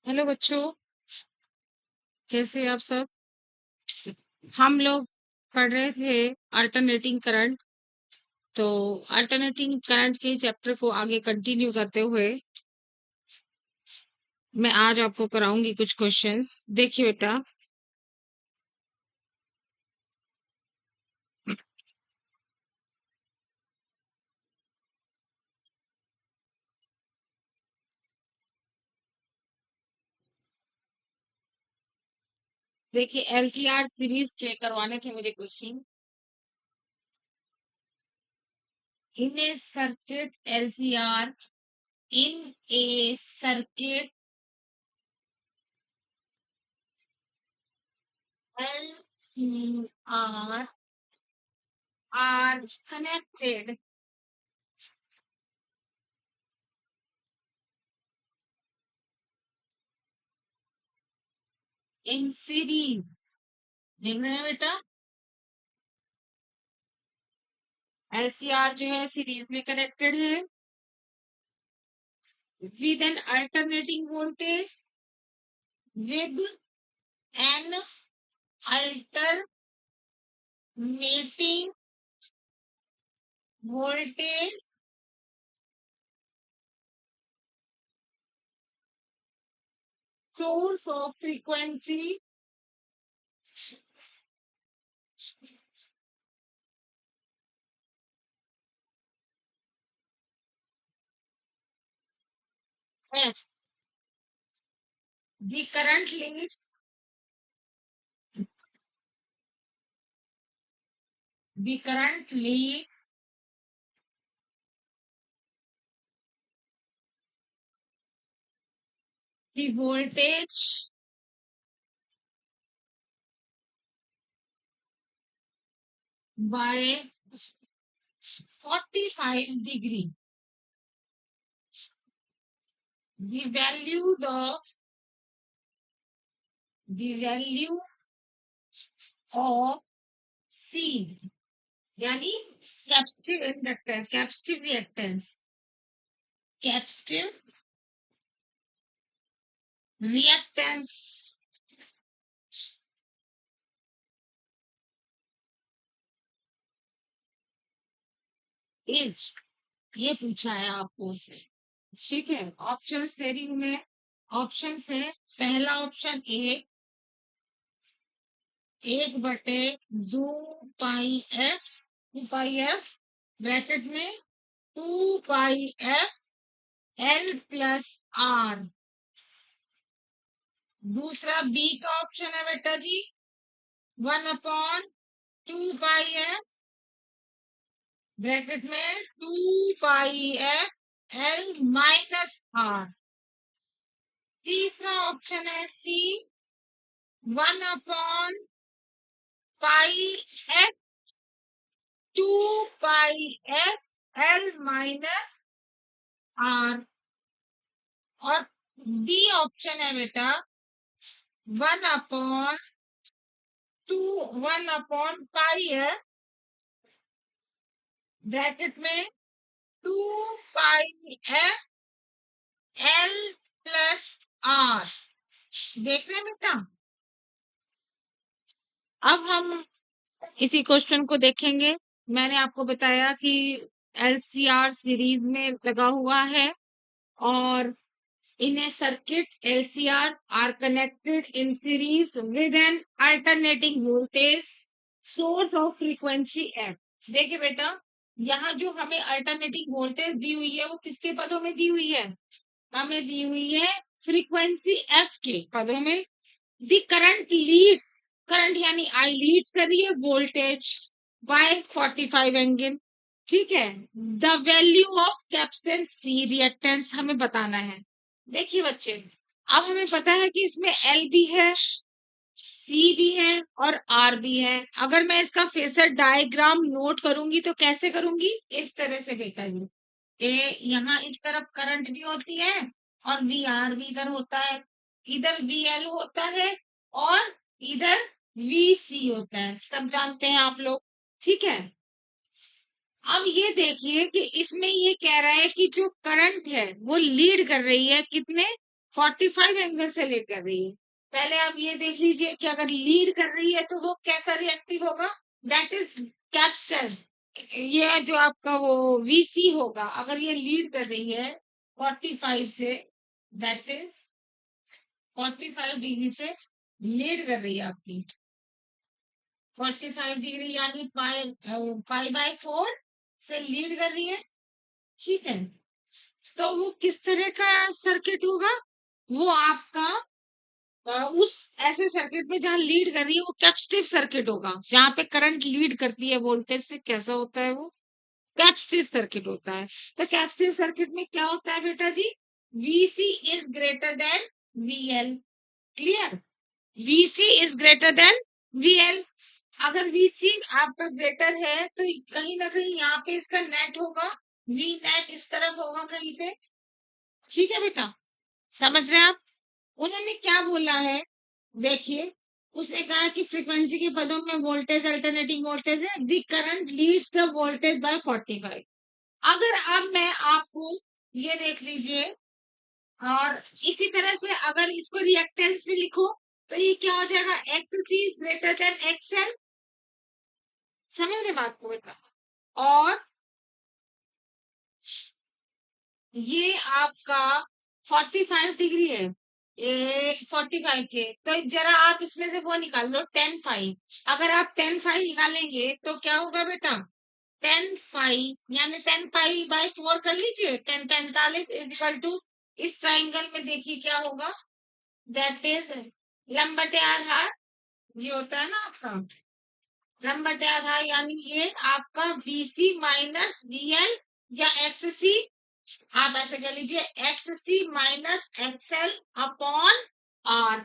Hello बच्चों, कैसे हैं आप सब। हम लोग पढ़ रहे थे अल्टरनेटिंग करंट। तो अल्टरनेटिंग करंट के चैप्टर को आगे कंटिन्यू करते हुए मैं आज आपको कराऊंगी कुछ क्वेश्चंस। देखिए बेटा, देखिए एलसीआर सीरीज के करवाने थे मुझे question. In a circuit LCR, in a circuit LCR are connected in series. देख रहे हैं बेटा, एलसीआर जो है सीरीज में कनेक्टेड है with an alternating voltage, with an alternating voltage source of frequency F. The current leads the current leads the voltage by 45 degree. The values of the value of C यानी capacitive inductor, capacitive reactance, capacitive reactance is, ये पूछा है आपको। ठीक है, option दे रही हूं मैं। ऑप्शन है, पहला option A 1/2 pi F, 2 pi F bracket में 2 पाई एफ L+R। दूसरा बी का ऑप्शन है बेटा जी 1/2 पाई एफ ब्रैकेट में 2 पाई एफ L-R। तीसरा ऑप्शन है सी 1/पाई एफ 2 पाई एफ L-R। और डी ऑप्शन है बेटा 1/पाई एफ ब्रैकेट में 2 पाई एफ L+R। देख रहे हैं बेटा। अब हम इसी क्वेश्चन को देखेंगे। मैंने आपको बताया कि एलसीआर सीरीज में लगा हुआ है और in a circuit LCR are connected in series with an alternating voltage source of frequency f। देखिए बेटा, यहाँ जो हमें अल्टरनेटिंग वोल्टेज दी हुई है वो किसके पदों में दी हुई है? हमें दी हुई है फ्रीक्वेंसी एफ के पदों में। दी करंट लीड्स, करंट यानी आई लीड्स कर रही है वोल्टेज बाय 45 एंगल। ठीक है, the value of capacitance C reactance हमें बताना है। देखिए बच्चे, अब हमें पता है कि इसमें एल भी है, सी भी है और आर भी है। अगर मैं इसका फेसर डायग्राम नोट करूंगी तो कैसे करूंगी? इस तरह से बेटा जी, यहाँ इस तरफ करंट भी होती है और वी आर भी इधर होता है। इधर वी एल होता है और इधर वी सी होता है, सब जानते हैं आप लोग। ठीक है, अब ये देखिए कि इसमें ये कह रहा है कि जो करंट है वो लीड कर रही है कितने 45 एंगल से लीड कर रही है। पहले आप ये देख लीजिए कि अगर लीड कर रही है तो वो कैसा रिएक्टिव होगा, दैट इज कैप्स्टन। ये जो आपका वो वीसी होगा, अगर ये लीड कर रही है 45 से, दैट इज 45 डिग्री से लीड कर रही है आपकी, 45 डिग्री यानी पाई बाय 4 से लीड कर रही है। ठीक है, तो वो किस तरह का सर्किट होगा, वो आपका उस ऐसे सर्किट में जहां लीड कर रही है वो कैपेसिटिव सर्किट होगा, जहां पे करंट लीड करती है वोल्टेज से, कैसा होता है वो कैपेसिटिव सर्किट होता है। तो कैपेसिटिव सर्किट में क्या होता है बेटा जी, VC is greater than VL. Clear, VC is greater than VL. अगर वीसी आपका ग्रेटर है तो कहीं ना कहीं यहाँ पे इसका नेट होगा, वी नेट इस तरफ होगा कहीं पे। ठीक है बेटा, समझ रहे हैं आप। उन्होंने क्या बोला है, देखिए, उसने कहा कि फ्रीक्वेंसी के पदों में वोल्टेज अल्टरनेटिंग वोल्टेज है, the current leads the voltage bye 45। अगर अब मैं आपको ये देख लीजिए, और इसी तरह से अगर इसको रिएक्टेंस में लिखो तो ये क्या हो जाएगा, X C is greater than XL. समझ रहे बात को बेटा। और ये आपका 45 डिग्री है, ये 45 के, तो जरा आप इसमें से वो निकाल लो 10 फाइव। अगर आप 10 फाइव निकालेंगे तो क्या होगा बेटा, 10 फाइव यानी 10 पाई बाय 4 कर लीजिए, 10 45 इज इक्वल टू, इस ट्राइंगल में देखिए क्या होगा, दैट इज लंबटे आधार, ये होता है ना आपका लंबटे आधार, यानी ये आपका बीसी माइनस बीएल या एक्ससी, आप ऐसे कह लीजिए X C minus XL upon R.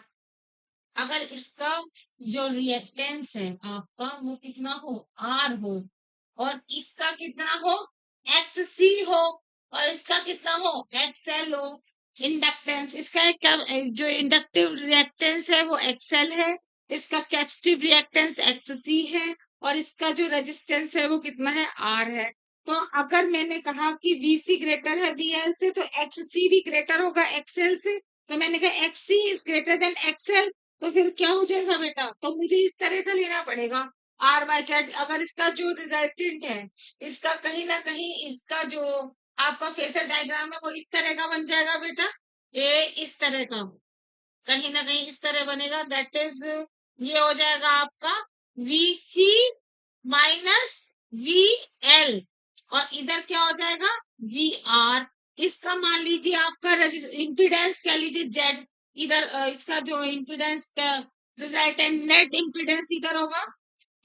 अगर इसका जो रिएक्टेंस है आपका वो कितना हो, आर हो, और इसका कितना हो, एक्स सी हो, और इसका कितना हो, एक्सएल हो। इंडक्टेंस इसका जो इंडक्टिव रिएक्टेंस है वो एक्सएल है, इसका कैपेसिटिव रिएक्टेंस एक्स सी है, और इसका जो रेजिस्टेंस है वो कितना है, आर है। तो अगर मैंने कहा कि वीसी ग्रेटर है वीएल से, तो एक्ससी भी ग्रेटर होगा एक्सएल से। तो मैंने कहा एक्ससी इज ग्रेटर देन एक्सएल, तो फिर क्या हो जाएगा बेटा, तो मुझे इस तरह का लेना पड़ेगा आर बाय जेड। अगर इसका जो रिजल्टेंट है, इसका कहीं ना कहीं इसका जो आपका फेसर डायग्राम है वो इस तरह का बन जाएगा बेटा, ये इस तरह का, कहीं ना कहीं इस तरह बनेगा, दैट इज ये हो जाएगा आपका V C minus V L, और इधर क्या हो जाएगा, वी आर। इसका मान लीजिए आपका इम्पीडेंस कह लीजिए जेड, इधर इसका जो इम्पीडेंस का रिजल्टेंट नेट इम्पीडेंस इधर होगा।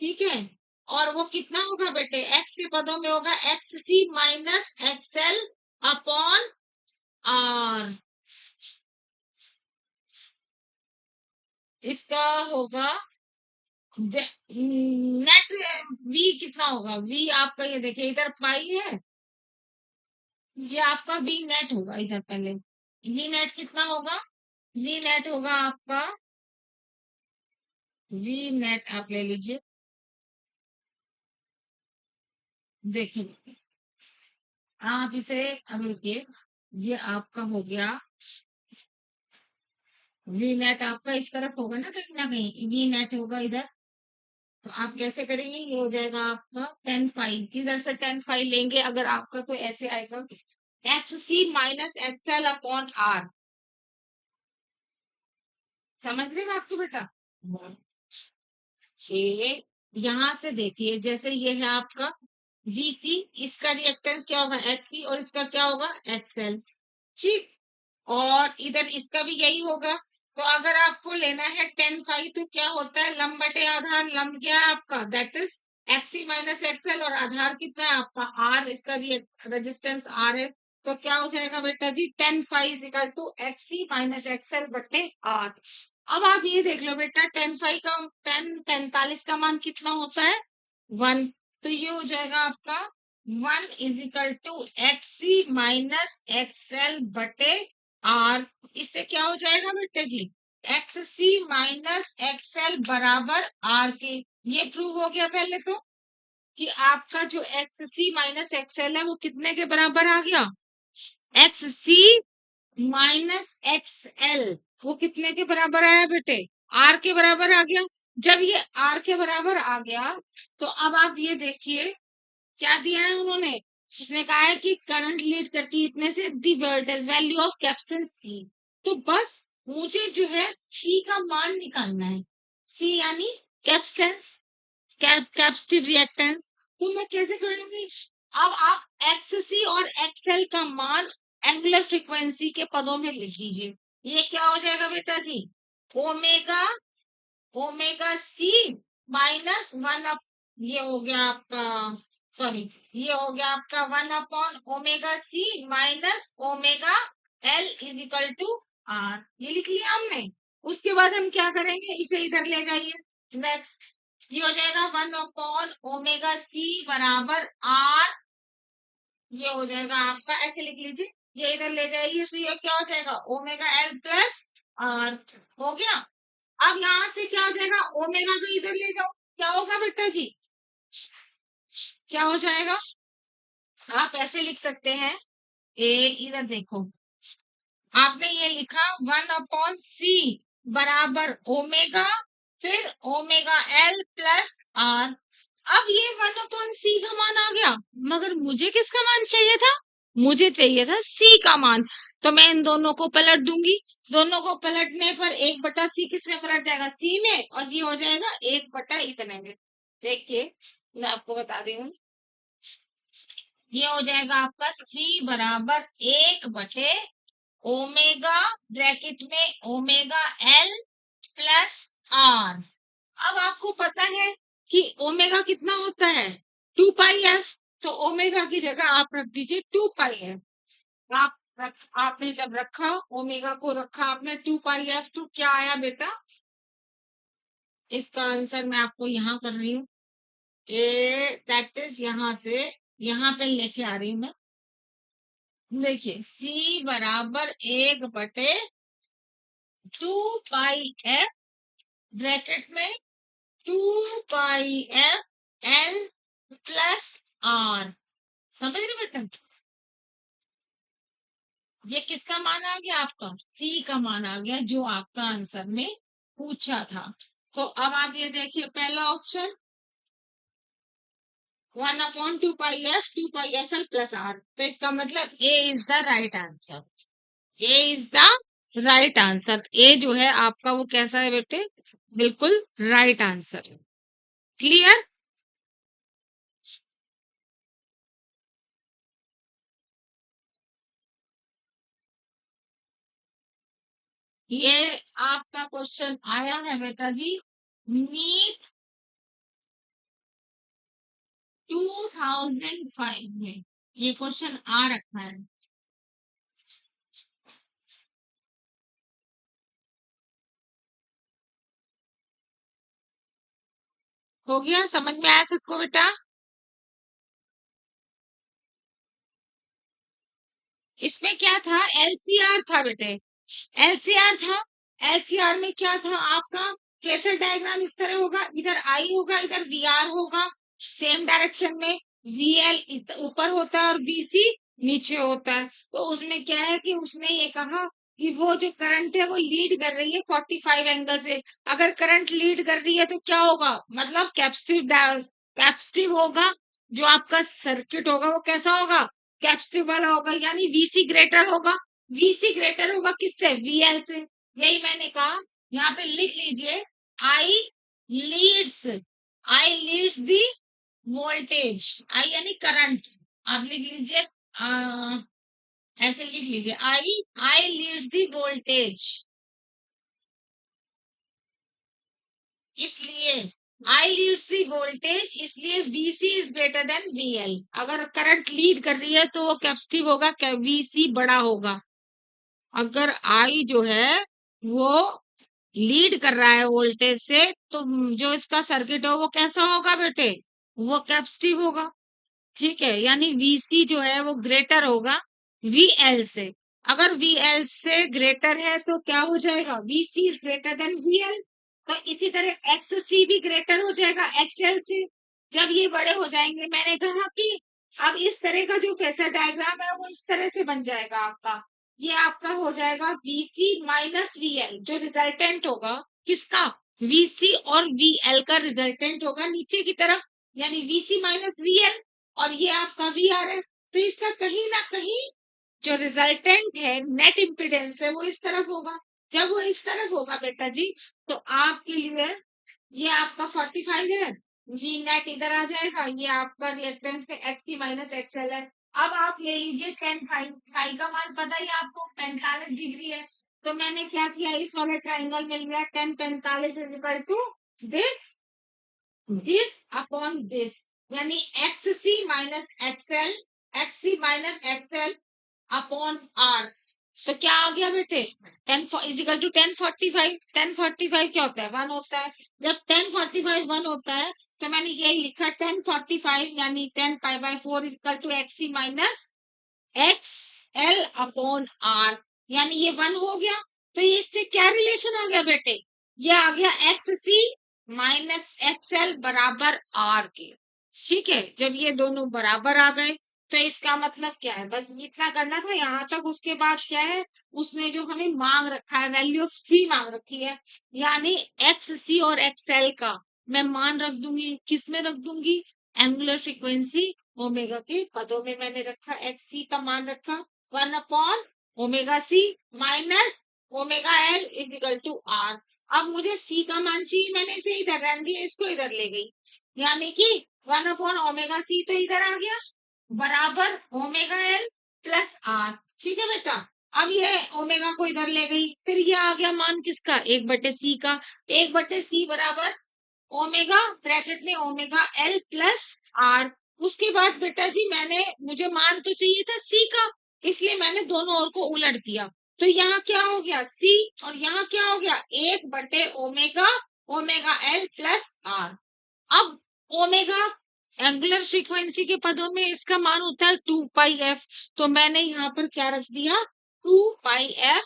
ठीक है, और वो कितना होगा बेटे, एक्स के पदों में होगा X C minus XL upon R. इसका होगा नेट वी कितना होगा, वी आपका ये देखिए इधर पाई है, ये आपका वी नेट होगा इधर पहले, वी नेट कितना होगा, वी नेट होगा आपका, वी नेट आप ले लीजिए, देखिए आप इसे, अब रुकिए, ये आपका हो गया वी नेट, आपका इस तरफ होगा ना कहीं वी नेट होगा इधर। तो आप कैसे करेंगे, ये हो जाएगा आपका 10 फाइव, इधर से 10 फाइव लेंगे, अगर आपका कोई ऐसे आएगा H C minus XL upon R. समझ रहे हैं आपको बेटा, ये यहाँ से देखिए, जैसे ये है आपका वीसी, इसका रिएक्टेंस क्या होगा एक्सी, और इसका क्या होगा एक्सएल। ठीक, और इधर इसका भी यही होगा। तो अगर आपको लेना है 10 फाइव, तो क्या होता है, लंब बटे आधार, लंब क्या है आपका, that is XC minus XL, और आधार कितना है आपका आर, इसका रेजिस्टेंस आर है। तो क्या हो जाएगा बेटा जी, 10 five equal to XC minus XL बटे आर। अब आप ये देख लो बेटा, 10 फाइव का 10 45 का मान कितना होता है, 1। तो ये हो जाएगा आपका 1 is equal to X C minus XL बटे आर। इससे क्या हो जाएगा बेटे जी, एक्स सी माइनस एक्सएल बराबर आर के। ये प्रूव हो गया पहले तो, कि आपका जो एक्स सी माइनस एक्सएल है वो कितने के बराबर आ गया, x C minus x L, वो कितने के बराबर आया बेटे? आर के बराबर आ गया। जब ये आर के बराबर आ गया तो अब आप ये देखिए क्या दिया है उन्होंने। उसने कहा है कि करंट लीड करती है इतने से, the voltage value of capacitance C. तो बस मुझे जो है सी का मान निकालना है। सी यानी कैप्सेंस, कैपेसिटिव रिएक्टेंस। तो मैं कैसे कर लूंगी? अब आप एक्स सी और एक्सएल का मान एंगुलर फ्रीक्वेंसी के पदों में लिख लीजिए। ये क्या हो जाएगा बेटा जी? Omega, omega C minus one up, ये हो गया आपका, सॉरी, ये हो गया आपका 1/ओमेगा C minus omega L is equal to R. ये लिख लिया हमने। उसके बाद हम क्या करेंगे, इसे इधर ले जाइए। नेक्स्ट ये हो जाएगा 1/ओमेगा सी बराबर आर। ये हो जाएगा आपका, ऐसे लिख लीजिए, ये इधर ले जाइए तो ये क्या हो जाएगा? Omega L plus R. हो गया। अब यहाँ से क्या हो जाएगा? ओमेगा को इधर ले जाओ, क्या होगा बेटा जी? क्या हो जाएगा? आप ऐसे लिख सकते हैं, ए इधर देखो, आपने ये लिखा 1/सी बराबर ओमेगा, फिर ओमेगा एल प्लस आर। अब ये 1/सी का मान आ गया, मगर मुझे किसका मान चाहिए था? मुझे चाहिए था सी का मान। तो मैं इन दोनों को पलट दूंगी। दोनों को पलटने पर 1/सी किस में पलट जाएगा? सी में, और ये हो जाएगा 1/इतने में। देखिए मैं आपको बता रही हूँ, ये हो जाएगा आपका सी बराबर 1/, ओमेगा ब्रैकेट में ओमेगा एल प्लस आर। अब आपको पता है कि ओमेगा कितना होता है? 2 पाई एफ। तो ओमेगा की जगह आप रख दीजिए 2 पाई एफ। आपने जब रखा ओमेगा को, रखा आपने 2 पाई एफ, तो क्या आया बेटा? इसका आंसर मैं आपको यहाँ कर रही हूँ, ए दैट इज यहाँ से यहाँ पे लेके आ रही हूँ मैं। देखिए सी बराबर 1/2 पाई एफ ब्रैकेट में 2 pi F L plus are. समझ रहे बेटा? ये किसका मान आ गया? आपका सी का मान आ गया, जो आपका आंसर में पूछा था। तो अब आप ये देखिए, पहला option 1/2 pi F 2 pi F L plus R, तो इसका मतलब A is the right answer. A is the right answer. A जो है आपका वो कैसा है बेटे? बिल्कुल राइट आंसर है। क्लियर? ये आपका क्वेश्चन आया है बेटा जी, नीट 2005 में ये क्वेश्चन आ रखा है। हो गया? समझ में आया सबको बेटा? इसमें क्या था? एलसीआर था बेटे, एलसीआर था। एलसीआर में क्या था आपका? फेसर डायग्राम इस तरह होगा, इधर आई होगा, इधर वीआर होगा, सेम डायरेक्शन में। वीएल ऊपर होता है और वीसी नीचे होता है। तो उसमें क्या है कि उसने ये कहा कि वो जो करंट है वो लीड कर रही है 45 एंगल से। अगर करंट लीड कर रही है तो क्या होगा? मतलब कैपेसिटिव होगा। जो आपका सर्किट होगा वो कैसा होगा? कैपेसिटिव वाला होगा, यानी वीसी ग्रेटर होगा। वीसी ग्रेटर होगा किससे? वीएल से। यही मैंने कहा, यहाँ पे लिख लीजिए, I leads, I leads the voltage. I यानी करंट। आप लिख लीजिए, ऐसे लिख लीजिए, आई लीड्स दी वोल्टेज। इसलिए आई लीड्स दी वोल्टेज, इसलिए VC is greater than VL. अगर करंट लीड कर रही है तो वो कैपेसिटिव होगा, वीसी बड़ा होगा। अगर आई जो है वो लीड कर रहा है वोल्टेज से, तो जो इसका सर्किट हो वो कैसा होगा बेटे? वो कैपेसिटिव होगा। ठीक है, यानी वीसी जो है वो ग्रेटर होगा वीएल से। अगर वीएल से ग्रेटर है तो क्या हो जाएगा? VC is greater than VL. तो इसी तरह एक्ससी भी ग्रेटर हो जाएगा एक्सएल से। जब ये बड़े हो जाएंगे, मैंने कहा कि अब इस तरह का जो फेसर डायग्राम है वो इस तरह से बन जाएगा आपका। ये आपका हो जाएगा VC माइनस VL, जो रिजल्टेंट होगा किसका, VC और VL का रिजल्टेंट होगा नीचे की तरफ, यानी VC माइनस VL, और ये आपका VRF। तो इसका कहीं ना कहीं जो रिजल्टेंट है, नेट इम्पीडेंस है, वो इस तरफ होगा। जब वो इस तरफ होगा बेटा जी, तो आपके लिए ये आपका 45 है, वी नेट इधर आ जाएगा, ये आपका रिएक्टेंस है XC माइनस XL है। अब आप ले लीजिए टेन फाइव, फाइव का मान पता ही है आपको 45 डिग्री है। तो मैंने क्या किया, इस वाले ट्राइंगल मिल गया, 10 45 is equal to this, this upon this, यानी XC minus XL, XC minus XL upon R। तो क्या आ गया बेटे, 10 इजिकल टू 10 45। 10 45 क्या होता है, 1 होता है। जब 10 45 1 होता है, तो मैंने यही लिखा 10 45 यानी 10 पाई/4 is equal to XC minus XL upon R, यानी ये 1 हो गया। तो ये इससे क्या रिलेशन आ गया बेटे, ये आ गया XC माइनस XL बराबर R के। ठीक है, जब ये दोनों बराबर आ गए, तो इसका मतलब क्या है, बस इतना करना था यहाँ तक। उसके बाद क्या है, उसने जो हमें मांग रखा है, वैल्यू ऑफ C मांग रखी है, यानी XC और XL का मैं मान रख दूंगी, किस में रख दूंगी, एंगुलर फ्रीक्वेंसी ओमेगा के पदों में मैंने रखा, XC का मान रखा one by omega C minus omega L is equal to R। अब मुझे C का मान चाहिए, मैंने इसे इधर रहने दिया, इसको इधर ले गई, यानी कि 1/ओमेगा C तो इधर आ गया, बराबर ओमेगा L प्लस R। ठीक है बेटा, अब ये ओमेगा को इधर ले गई, फिर ये आ गया मान किसका, 1/C का। 1/C बराबर ओमेगा, ब्रैकेट में ओमेगा L प्लस R। उसके बाद बेटा जी मैंने, मुझे मान तो चाहिए था C का, इसलिए मैंने दोनों ओर को उलट दिया। तो यहाँ क्या हो गया C, और यहाँ क्या हो गया 1/ओमेगा, ओमेगा L प्लस R। अब ओमेगा एंगुलर फ्रीक्वेंसी के पदों में इसका मान होता है 2 पाई f, तो मैंने यहाँ पर क्या रख दिया, 2 पाई f,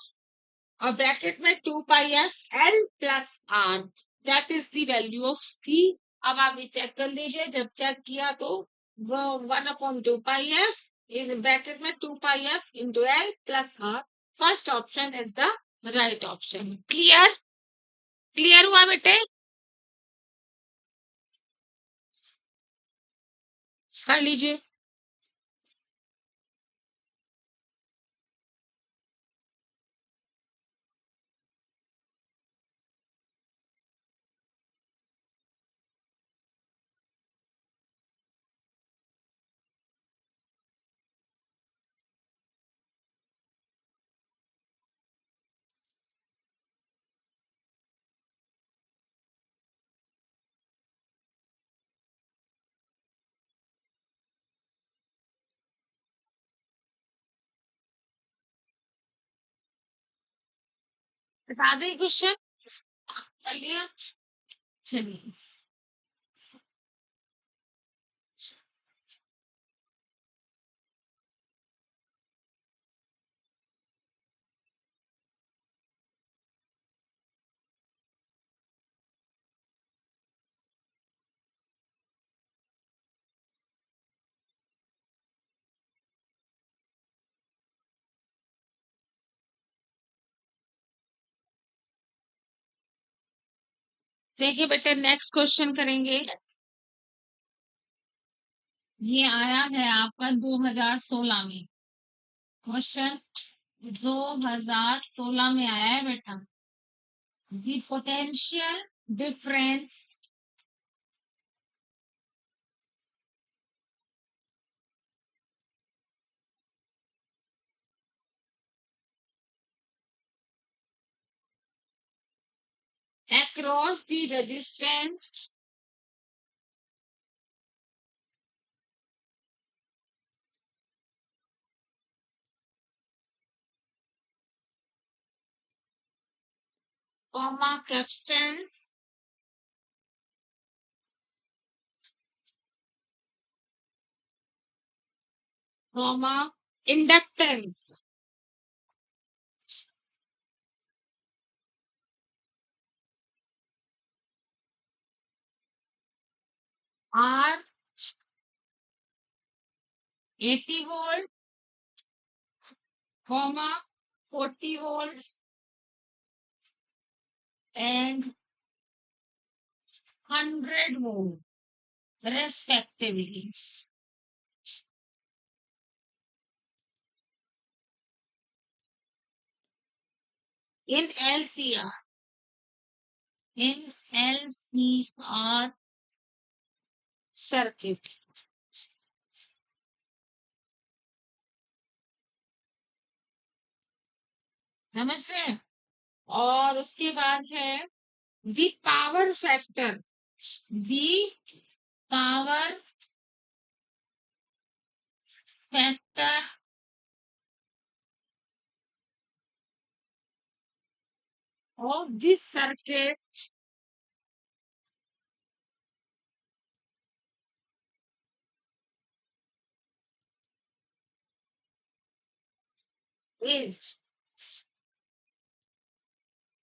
और ब्रैकेट में 2 पाई f L plus R, that is the value of C। अब आप ये चेक कर लीजिए, जब चेक किया तो वो 1/2 पाई f इज ब्रैकेट में 2 पाई f into L plus R। First option is the right option. Clear, clear हुआ बेटे, कर लीजिए। बता दें क्वेश्चन, कर लिया, चलिए। देखिए बेटे, नेक्स्ट क्वेश्चन करेंगे। ये आया है आपका 2016 में, क्वेश्चन 2016 में आया है बेटा। The potential difference across the resistance comma capstance comma inductance are 80 volt, comma 40 volts and 100 volt respectively. In LCR, in LCR circuit. समझ रहे हैं? और उसके बाद है the power factor, the power factor of this circuit is,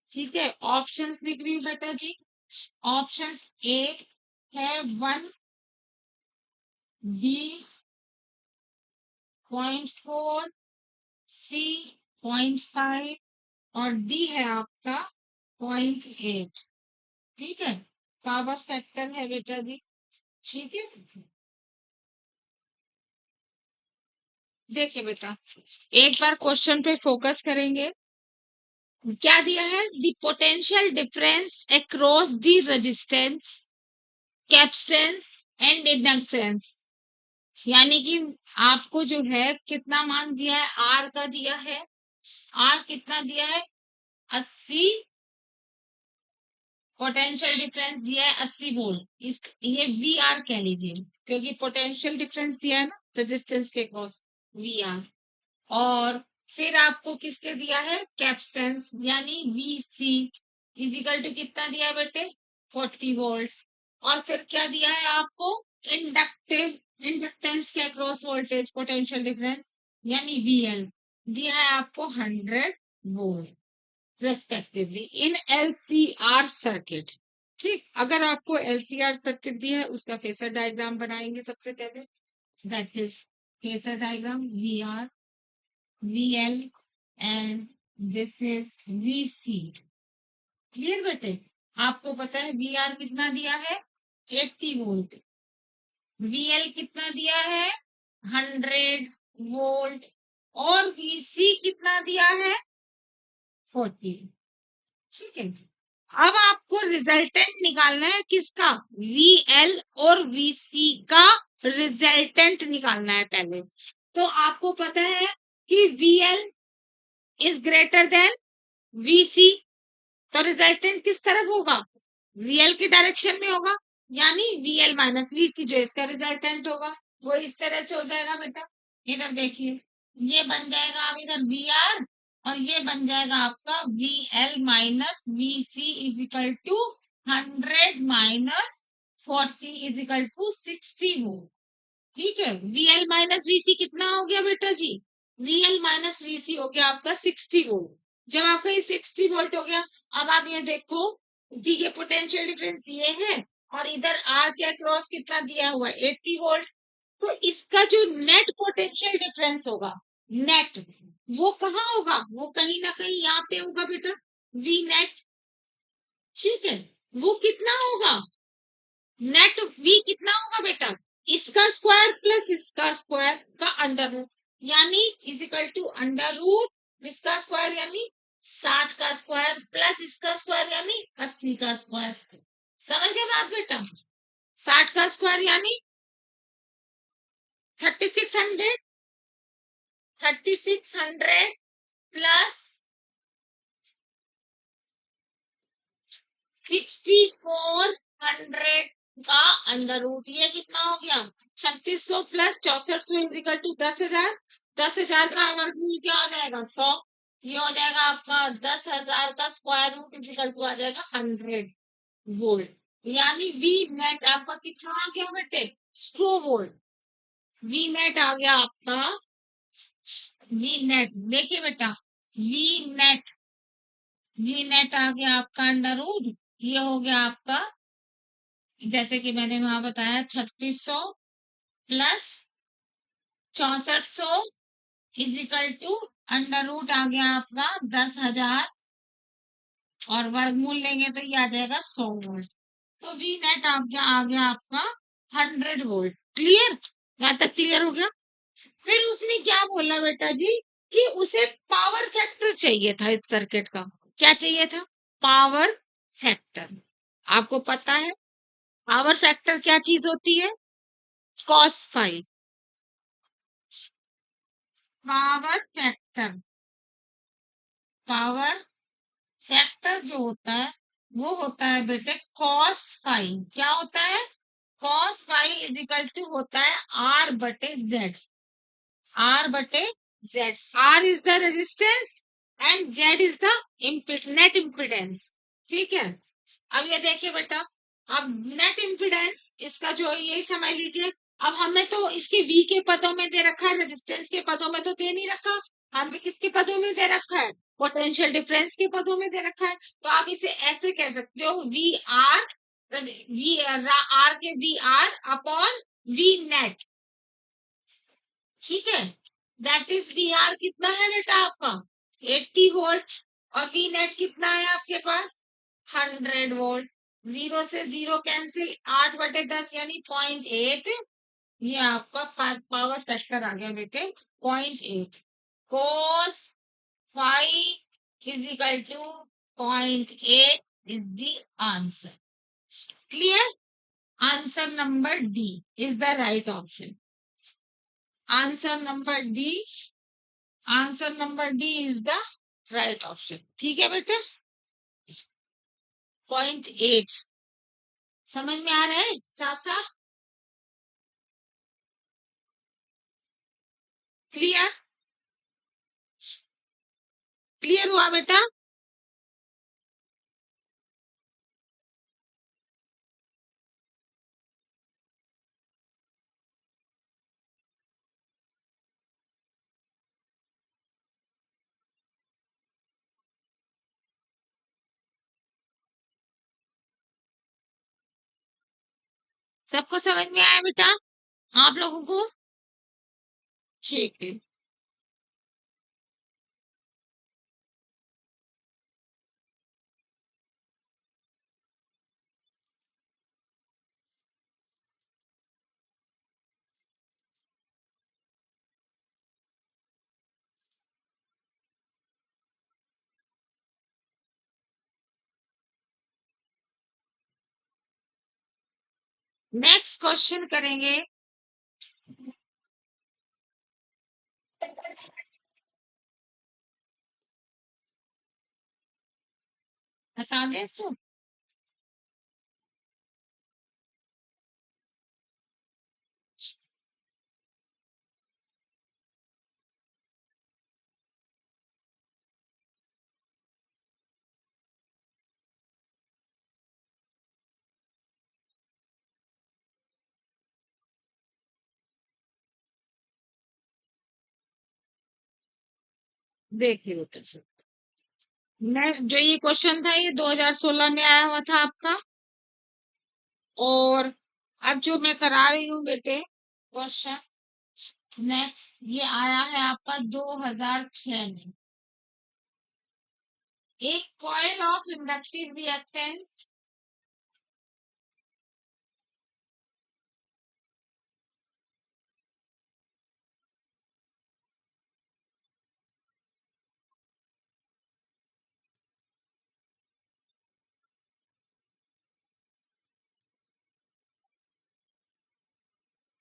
ठीक है, options लिख रही हूँ बेटा जी। ऑप्शंस ए है 1, बी 0.4, सी 0.5 और डी है आपका 0.8। ठीक है, पावर फैक्टर है बेटा जी। ठीक है, देखिए बेटा, एक बार क्वेश्चन पे फोकस करेंगे। क्या दिया है? The potential difference across the resistance, capacitance and inductance. यानी कि आपको जो है कितना मान दिया है, आर का दिया है। आर कितना दिया है? 80। पोटेंशियल डिफरेंस दिया है 80 वोल्ट। इस ये वी आर कह लीजिए, क्योंकि पोटेंशियल डिफरेंस दिया है ना रेजिस्टेंस के क्रॉस, वी आर। और फिर आपको किसके दिया है? कैपेसिटेंस यानी वी सी इजिकल टू कितना दिया है बेटे? 40 वोल्ट। और फिर क्या दिया है आपको? इंडक्टिव, इंडक्टेंस के अक्रॉस वोल्टेज पोटेंशियल डिफरेंस यानी वीएल दिया है आपको 100 वोल्ट रेस्पेक्टिवली इन एलसीआर सर्किट। ठीक, अगर आपको एलसीआर सर्किट दिया है उसका फेसर डायग्राम बनाएंगे सबसे पहले। That is phasor diagram V R, VL and this is VC। Clear बेटे? आपको पता है VR कितना दिया है? 80 वोल्ट। VL कितना दिया है? 100 वोल्ट। और VC कितना दिया है? 40। ठीक है, अब आपको रिजल्टेंट निकालना है किसका? VL और VC का रिजल्टेंट निकालना है पहले। तो आपको पता है कि VL is greater than VC, तो रिजल्टेंट किस तरफ होगा? VL की डायरेक्शन में होगा, यानी VL माइनस VC जो इसका रिजल्टेंट होगा वो इस तरह से हो जाएगा बेटा। इधर देखिए, ये बन जाएगा अब इधर VR और ये बन जाएगा आपका VL minus VC is equal to 100 minus 40 is equal to 60 volt. ठीक है, VL माइनस VC कितना हो गया बेटा जी? VL माइनस VC हो गया आपका 60 वोल्ट। जब आपका ये 60 वोल्ट हो गया, अब आप ये देखो कि ये पोटेंशियल डिफरेंस ये है और इधर आर के अक्रॉस कितना दिया हुआ है? 80 वोल्ट। तो इसका जो नेट पोटेंशियल डिफरेंस होगा, नेट, वो कहाँ होगा? वो कहीं ना कहीं यहाँ पे होगा बेटा, वी नेट। ठीक है, वो कितना होगा? नेट वी कितना होगा बेटा? इसका स्क्वायर प्लस इसका स्क्वायर का अंडर रूट, यानी is equal to under root इसका स्क्वायर यानी 60 का स्क्वायर प्लस इसका स्क्वायर यानी 80 का स्क्वायर। समझ गए बात बेटा? 60 का स्क्वायर यानी 3600, 3600 प्लस 6400 का अंडर रूट, ये कितना हो गया? 3600 प्लस 6400 इजिकल टू 10,000। 10,000 का वर्गमूल क्या हो जाएगा? 100। ये हो जाएगा आपका 10,000 का स्क्वायर रूट इजिकल टू आ जाएगा 100 वोल्ट। यानी वी नेट आपका कितना आ गया बेटे? 100 वोल्ट। वी नेट आ गया आपका, वी नेट देखिए बेटा, वी नेट, वी नेट आ गया आपका अंडर रूट, ये हो गया आपका जैसे कि मैंने वहां बताया 3600 plus 6400 is equal to under root आ गया आपका 10,000 और वर्गमूल लेंगे तो ये आ जाएगा 100 वोल्ट। तो वी नेट आ गया आपका 100 वोल्ट। क्लियर? यहाँ तक क्लियर हो गया? फिर उसने क्या बोला बेटा जी कि उसे पावर फैक्टर चाहिए था इस सर्किट का। क्या चाहिए था? Power factor. आपको पता है पावर फैक्टर क्या चीज होती है? Cos five. Power factor, power factor जो होता है वो होता है बेटे कॉस फाइव। क्या होता है? Cos five is equal to होता है आर बटे जेड। आर बटे Z. R is the resistance and Z is the net impedance. ठीक है? अब ये देखिए बेटा, अब नेट इम्पिडेंस इसका जो ये समझ लीजिए। अब हमें तो इसके वी के पदों में दे रखा है, रेजिस्टेंस के पदों में तो दे नहीं रखा। हमें किसके पदों में दे रखा है? पोटेंशियल डिफरेंस के पदों में दे रखा है। तो आप इसे ऐसे कह सकते हो वी आर, वी आर के V R upon V net. ठीक है? दैट इज वी आर कितना है बेटा आपका? 80 वोल्ट। और वी नेट कितना है आपके पास? 100 वोल्ट। जीरो से जीरो कैंसिल, 8/10 यानी 0.8। ये आपका पावर फैक्टर आ गया बेटे 0.8। Cos five is equal to 0.8 is the answer. Clear? Answer number D is the right option. Answer number D, answer number D is the right option. ठीक है बेटा? 0.8 समझ में आ रहा है साथ साथ? क्लियर? क्लियर हुआ बेटा? सबको समझ में आया बेटा आप लोगों को? ठीक है। नेक्स्ट क्वेश्चन करेंगे। बता दें इसको? देखिए बेटा, नेक्स्ट जो ये क्वेश्चन था ये 2016 में आया हुआ था आपका। और अब जो मैं करा रही हूँ बेटे क्वेश्चन नेक्स्ट, ये आया है आपका 2006 में। एक coil of inductive reactance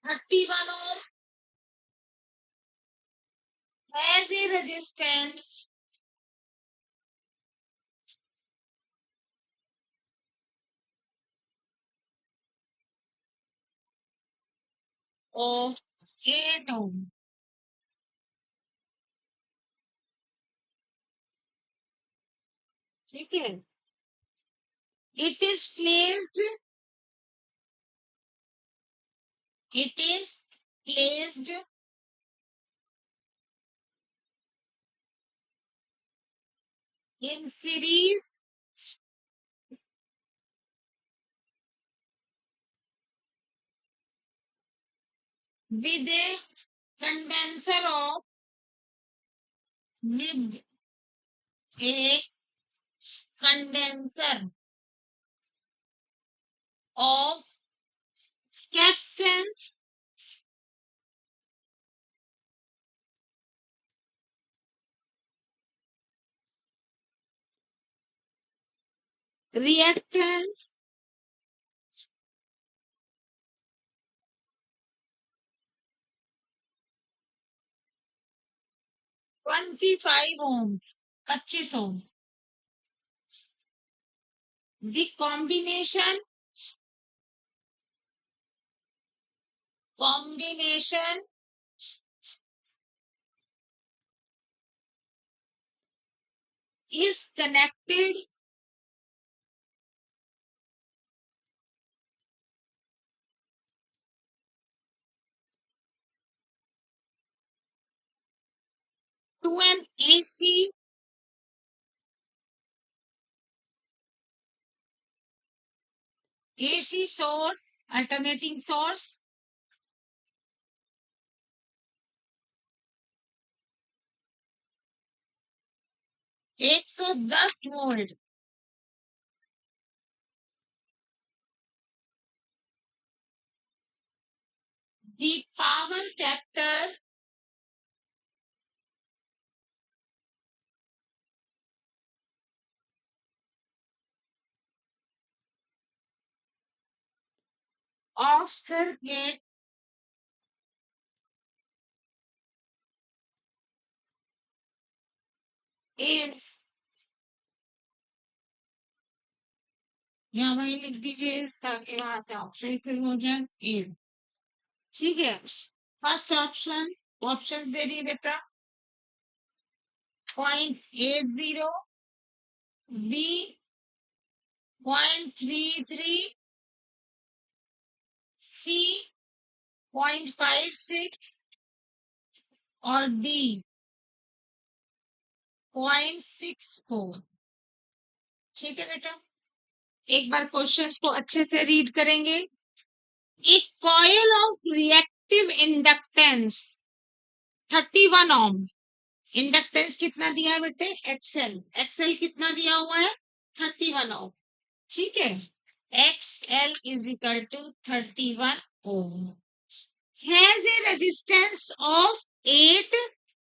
₹31 has a resistance of 8 ohm। ठीक है? It is placed, it is placed in series with a condenser of with a condenser of capstans reactance 25 ohms 25 ohm. The combination is connected to an AC source, alternating source 110 volt. The power factor of circuit is, या वही लिख दीजिए ताकि वहां से option fill हो जाए ए। ठीक है, फर्स्ट ऑप्शन, ऑप्शन दे दिए बेटा 0.80, बी 0.33, सी 0.56 और डी 0.64। ठीक है बेटा, एक बार क्वेश्चंस को अच्छे से रीड करेंगे। एक coil of reactive inductance 31 ohm. Inductance कितना दिया है बेटे? एक्सएल, एक्सएल कितना दिया हुआ है? 31 ओम। ठीक है, XL is equal to 31 ohm has a resistance of 8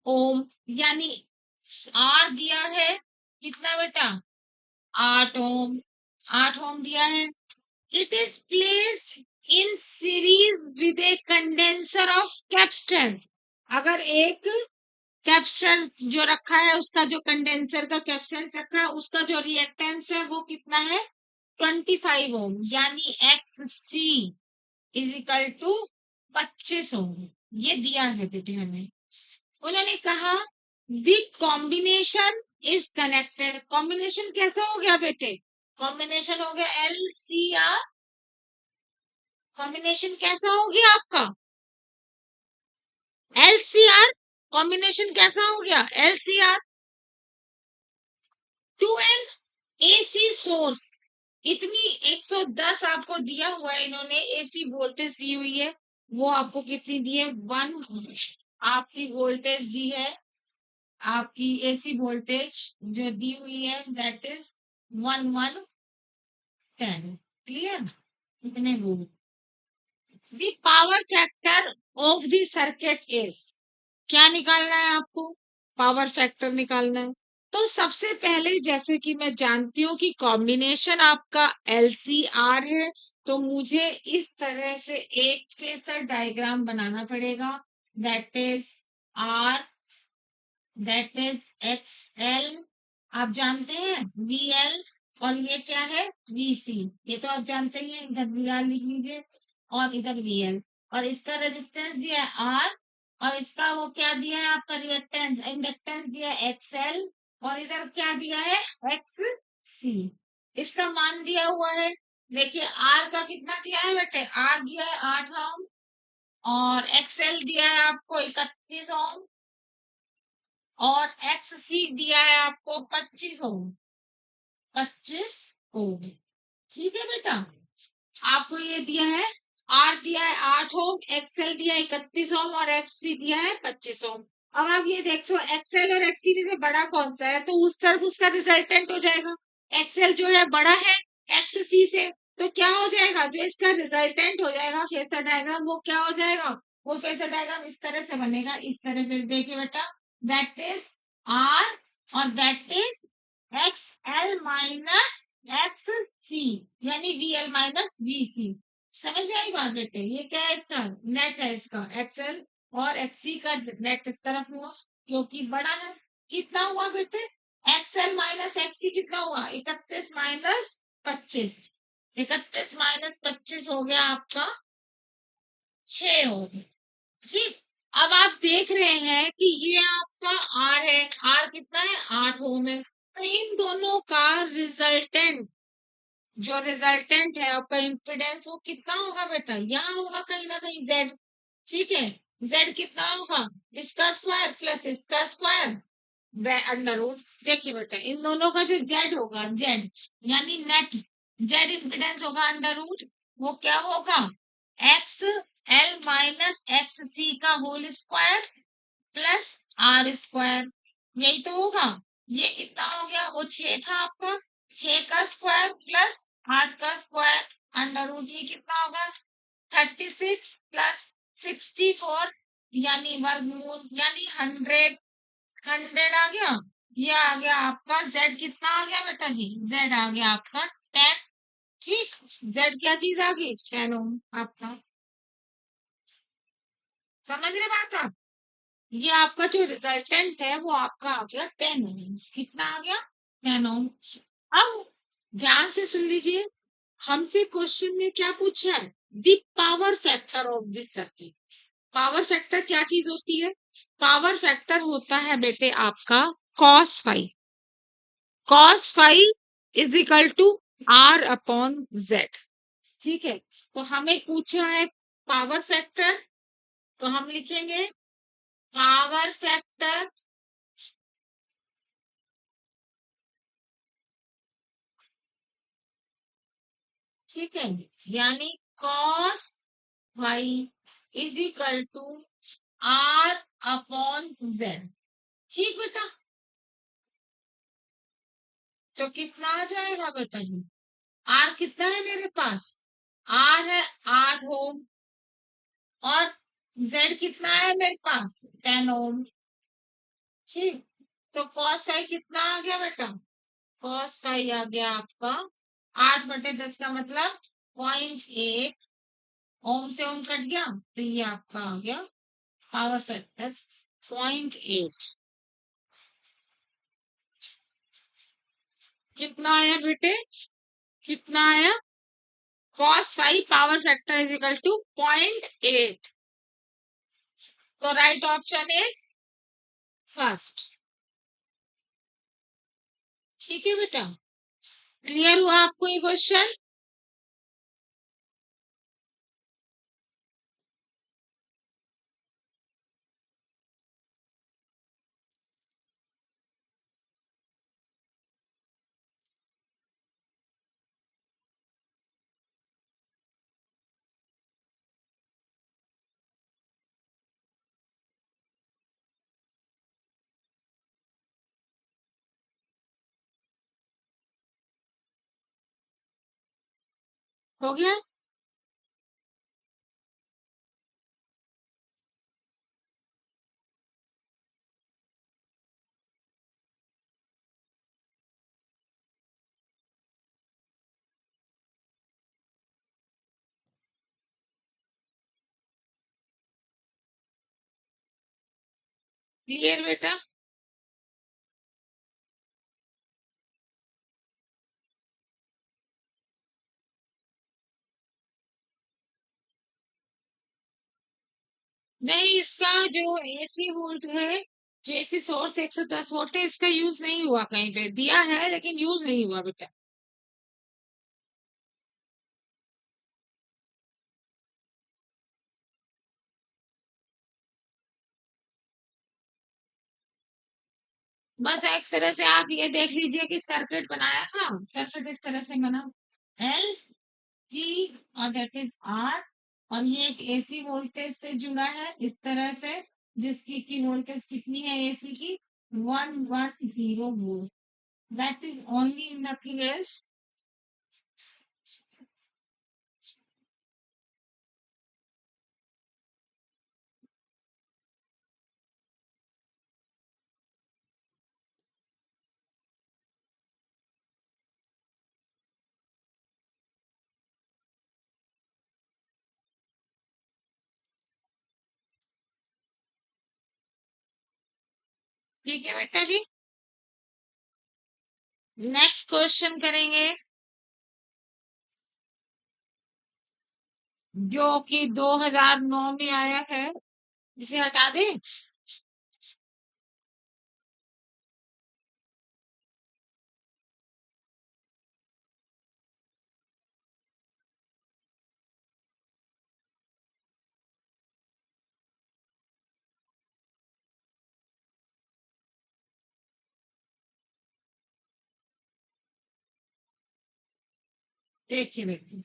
ohm, यानी आर दिया है कितना बेटा? 8 ओम, 8 ओम दिया है। It is placed in series with a condenser of capstans। अगर एक कैप्स्टन जो रखा है, उसका जो कंडेंसर का कैप्स्टेंस रखा है, उसका जो रिएक्टेंस है वो कितना है? 25 ओम, यानी X C is equal to 25 ohm. ये दिया है बेटे हमें। उन्होंने कहा the combination is connected. Combination कैसा हो गया बेटे? कॉम्बिनेशन हो गया LCR। कॉम्बिनेशन कैसा हो गया आपका? LCR। कॉम्बिनेशन कैसा हो गया? LCR to an AC source. इतनी 110 आपको दिया हुआ है, इन्होंने AC वोल्टेज दी हुई है। वो आपको कितनी दी है? 1 आपकी वोल्टेज दी है, आपकी AC वोल्टेज जो दी हुई है दैट इज 1110। क्लियर? इतने volt. The power factor of the circuit is, क्या निकालना है आपको? पावर फैक्टर निकालना है। तो सबसे पहले जैसे कि मैं जानती हूँ कि कॉम्बिनेशन आपका LCR है, तो मुझे इस तरह से एक फेसर डायग्राम बनाना पड़ेगा। That is R, that is XL, आप जानते हैं VL, और ये क्या है? VC, ये तो आप जानते ही हैं। इधर VR लिख लीजिए और इधर VL, और इसका रेजिस्टेंस दिया है R, और इसका वो क्या दिया है आपका? रिएक्टेंस, इंडक्टेंस दिया है XL, और इधर क्या दिया है? XC। इसका मान दिया हुआ है, देखिए R का कितना दिया है बेटे? R दिया है 8 ओम, और XL दिया है आपको 31 ओम, और XC दिया है आपको 25 ओम। 25 ओम। ठीक है बेटा, आपको ये दिया है, R दिया है 8 ओम, XL दिया है 31 ओम, और XC दिया है 25 ओम। अब आप ये देखो एक्सएल और एक्सी में से बड़ा कौन सा है, तो उस तरफ उसका रिजल्टेंट हो जाएगा। एक्सएल जो है बड़ा है एक्ससी से, तो क्या हो जाएगा, जो इसका रिजल्टेंट हो जाएगा फेसर डायग्राम, वो क्या हो जाएगा, वो फेसर डायग्राम इस तरह से बनेगा, इस तरह से देखिए बेटा, दैट इज आर और that is X L minus X C, यानी V L minus V C. समझ में आई बात बेटे, ये क्या है, इसका नेट है, इसका एक्सएल और एक्सी का नेट इस तरफ हुआ क्योंकि बड़ा है। कितना हुआ बेटे, एक्सएल माइनस एक्सी कितना हुआ, 31 माइनस 25, 31 माइनस 25 हो गया आपका 6 हो गया। ठीक, अब आप देख रहे हैं कि ये आपका आर है, आर कितना है 8 ओम है, तो इन दोनों का रिजल्टेंट, जो रिजल्टेंट है आपका इम्पिडेंस, वो कितना होगा बेटा, यहाँ होगा कहीं ना कहीं जेड। ठीक है, जेड कितना होगा, इसका स्क्वायर प्लस इसका स्क्वायर अंडर रूट। देखिए बेटा इन दोनों का जो जेड होगा, जेड यानी नेट जेड इम्पिडेंस होगा अंडर रूट, वो क्या होगा, X L minus X C का whole square plus R square, यही तो होगा। ये कितना हो गया, वो 6 था आपका, 6 का स्क्वायर प्लस 8 का स्क्वायर अंडर रूट, ये कितना होगा 36 प्लस 64, यानी वर्गमूल यानी 100, 100 आ गया। ये आ गया आपका जेड, कितना आ गया बेटा जी, जेड आ गया आपका 10। ठीक, जेड क्या चीज आ गई, 10 ओम आपका। समझ रहे बात आप, ये आपका जो रिजल्टेंट है वो आपका आ गया 10 ओम, कितना आ गया 10 ओम। अब ध्यान से सुन लीजिए, हमसे क्वेश्चन में क्या पूछा है, the power factor of this circuit. Power factor क्या चीज होती है, पावर फैक्टर होता है बेटे आपका cos five, cos five is equal to R upon Z. ठीक है, तो हमें पूछा है पावर फैक्टर, तो हम लिखेंगे पावर फैक्टर, ठीक है, यानी cos five is equal to R upon Z. ठीक बेटा, तो कितना आ जाएगा बेटा जी, आर कितना है मेरे पास, आर है 8 ओम, और जेड कितना है मेरे पास 10 ओम। ठीक, तो कॉस फाइव कितना आ गया बेटा, कॉस फाइव आ गया आपका 8/10 का मतलब 0.8, ओम से ओम कट गया, तो ये आपका आ गया पावर फैक्टर 0.8। कितना आया बेटे, कितना आया, cos five power factor is equal to 0.8, तो राइट ऑप्शन इज फर्स्ट। ठीक है बेटा, क्लियर हुआ आपको ये क्वेश्चन। हो गया, क्लियर बेटा। नहीं, इसका जो एसी वोल्ट है, जो एसी सोर्स 110 वोल्ट है, इसका यूज नहीं हुआ, कहीं पे दिया है लेकिन यूज नहीं हुआ बेटा। बस एक तरह से आप ये देख लीजिए कि सर्किट बनाया था, सर्किट इस तरह से बना, एल की और दैट इज आर, और ये एक एसी वोल्टेज से जुड़ा है इस तरह से, जिसकी की वोल्टेज कितनी है एसी की 110 volt. That is only nothing else. ठीक है बेटा जी। नेक्स्ट क्वेश्चन करेंगे जो कि 2009 में आया है। इसे हटा दें। देखिए बेटा,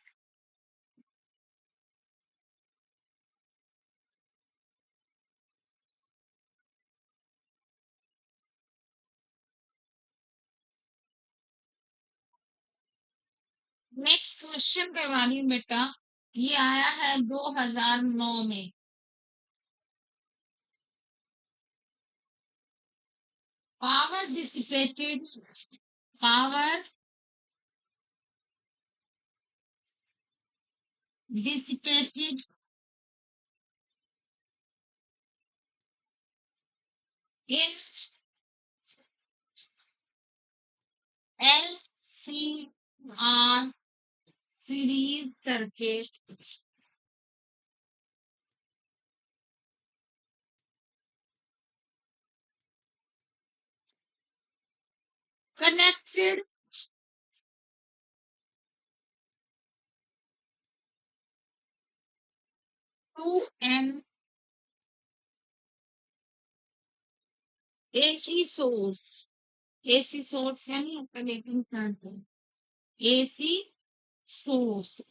नेक्स्ट क्वेश्चन करवा रही हूँ बेटा। ये आया है 2009 में। Power dissipated, power dissipated in LCR series circuit connected to an AC source। AC source यानी alternating current, AC source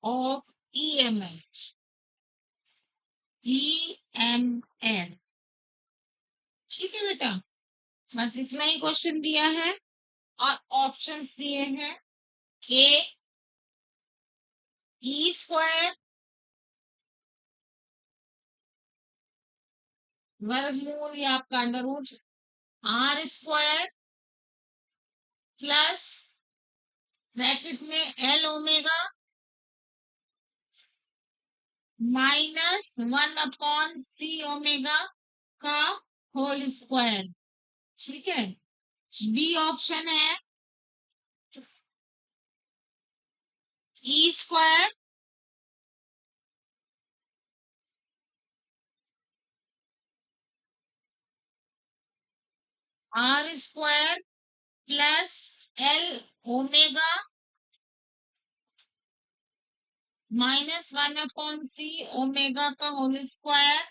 of EMF, EMF। ठीक है बेटा, बस इतना ही क्वेश्चन दिया है और ऑप्शंस दिए हैं। ए ई स्क्वायर वर्गमूल या आपका under root R square plus bracket में एल ओमेगा -1/c ओमेगा का होल स्क्वायर। ठीक है। बी ऑप्शन है E square R square plus L omega -1/c omega का होल स्क्वायर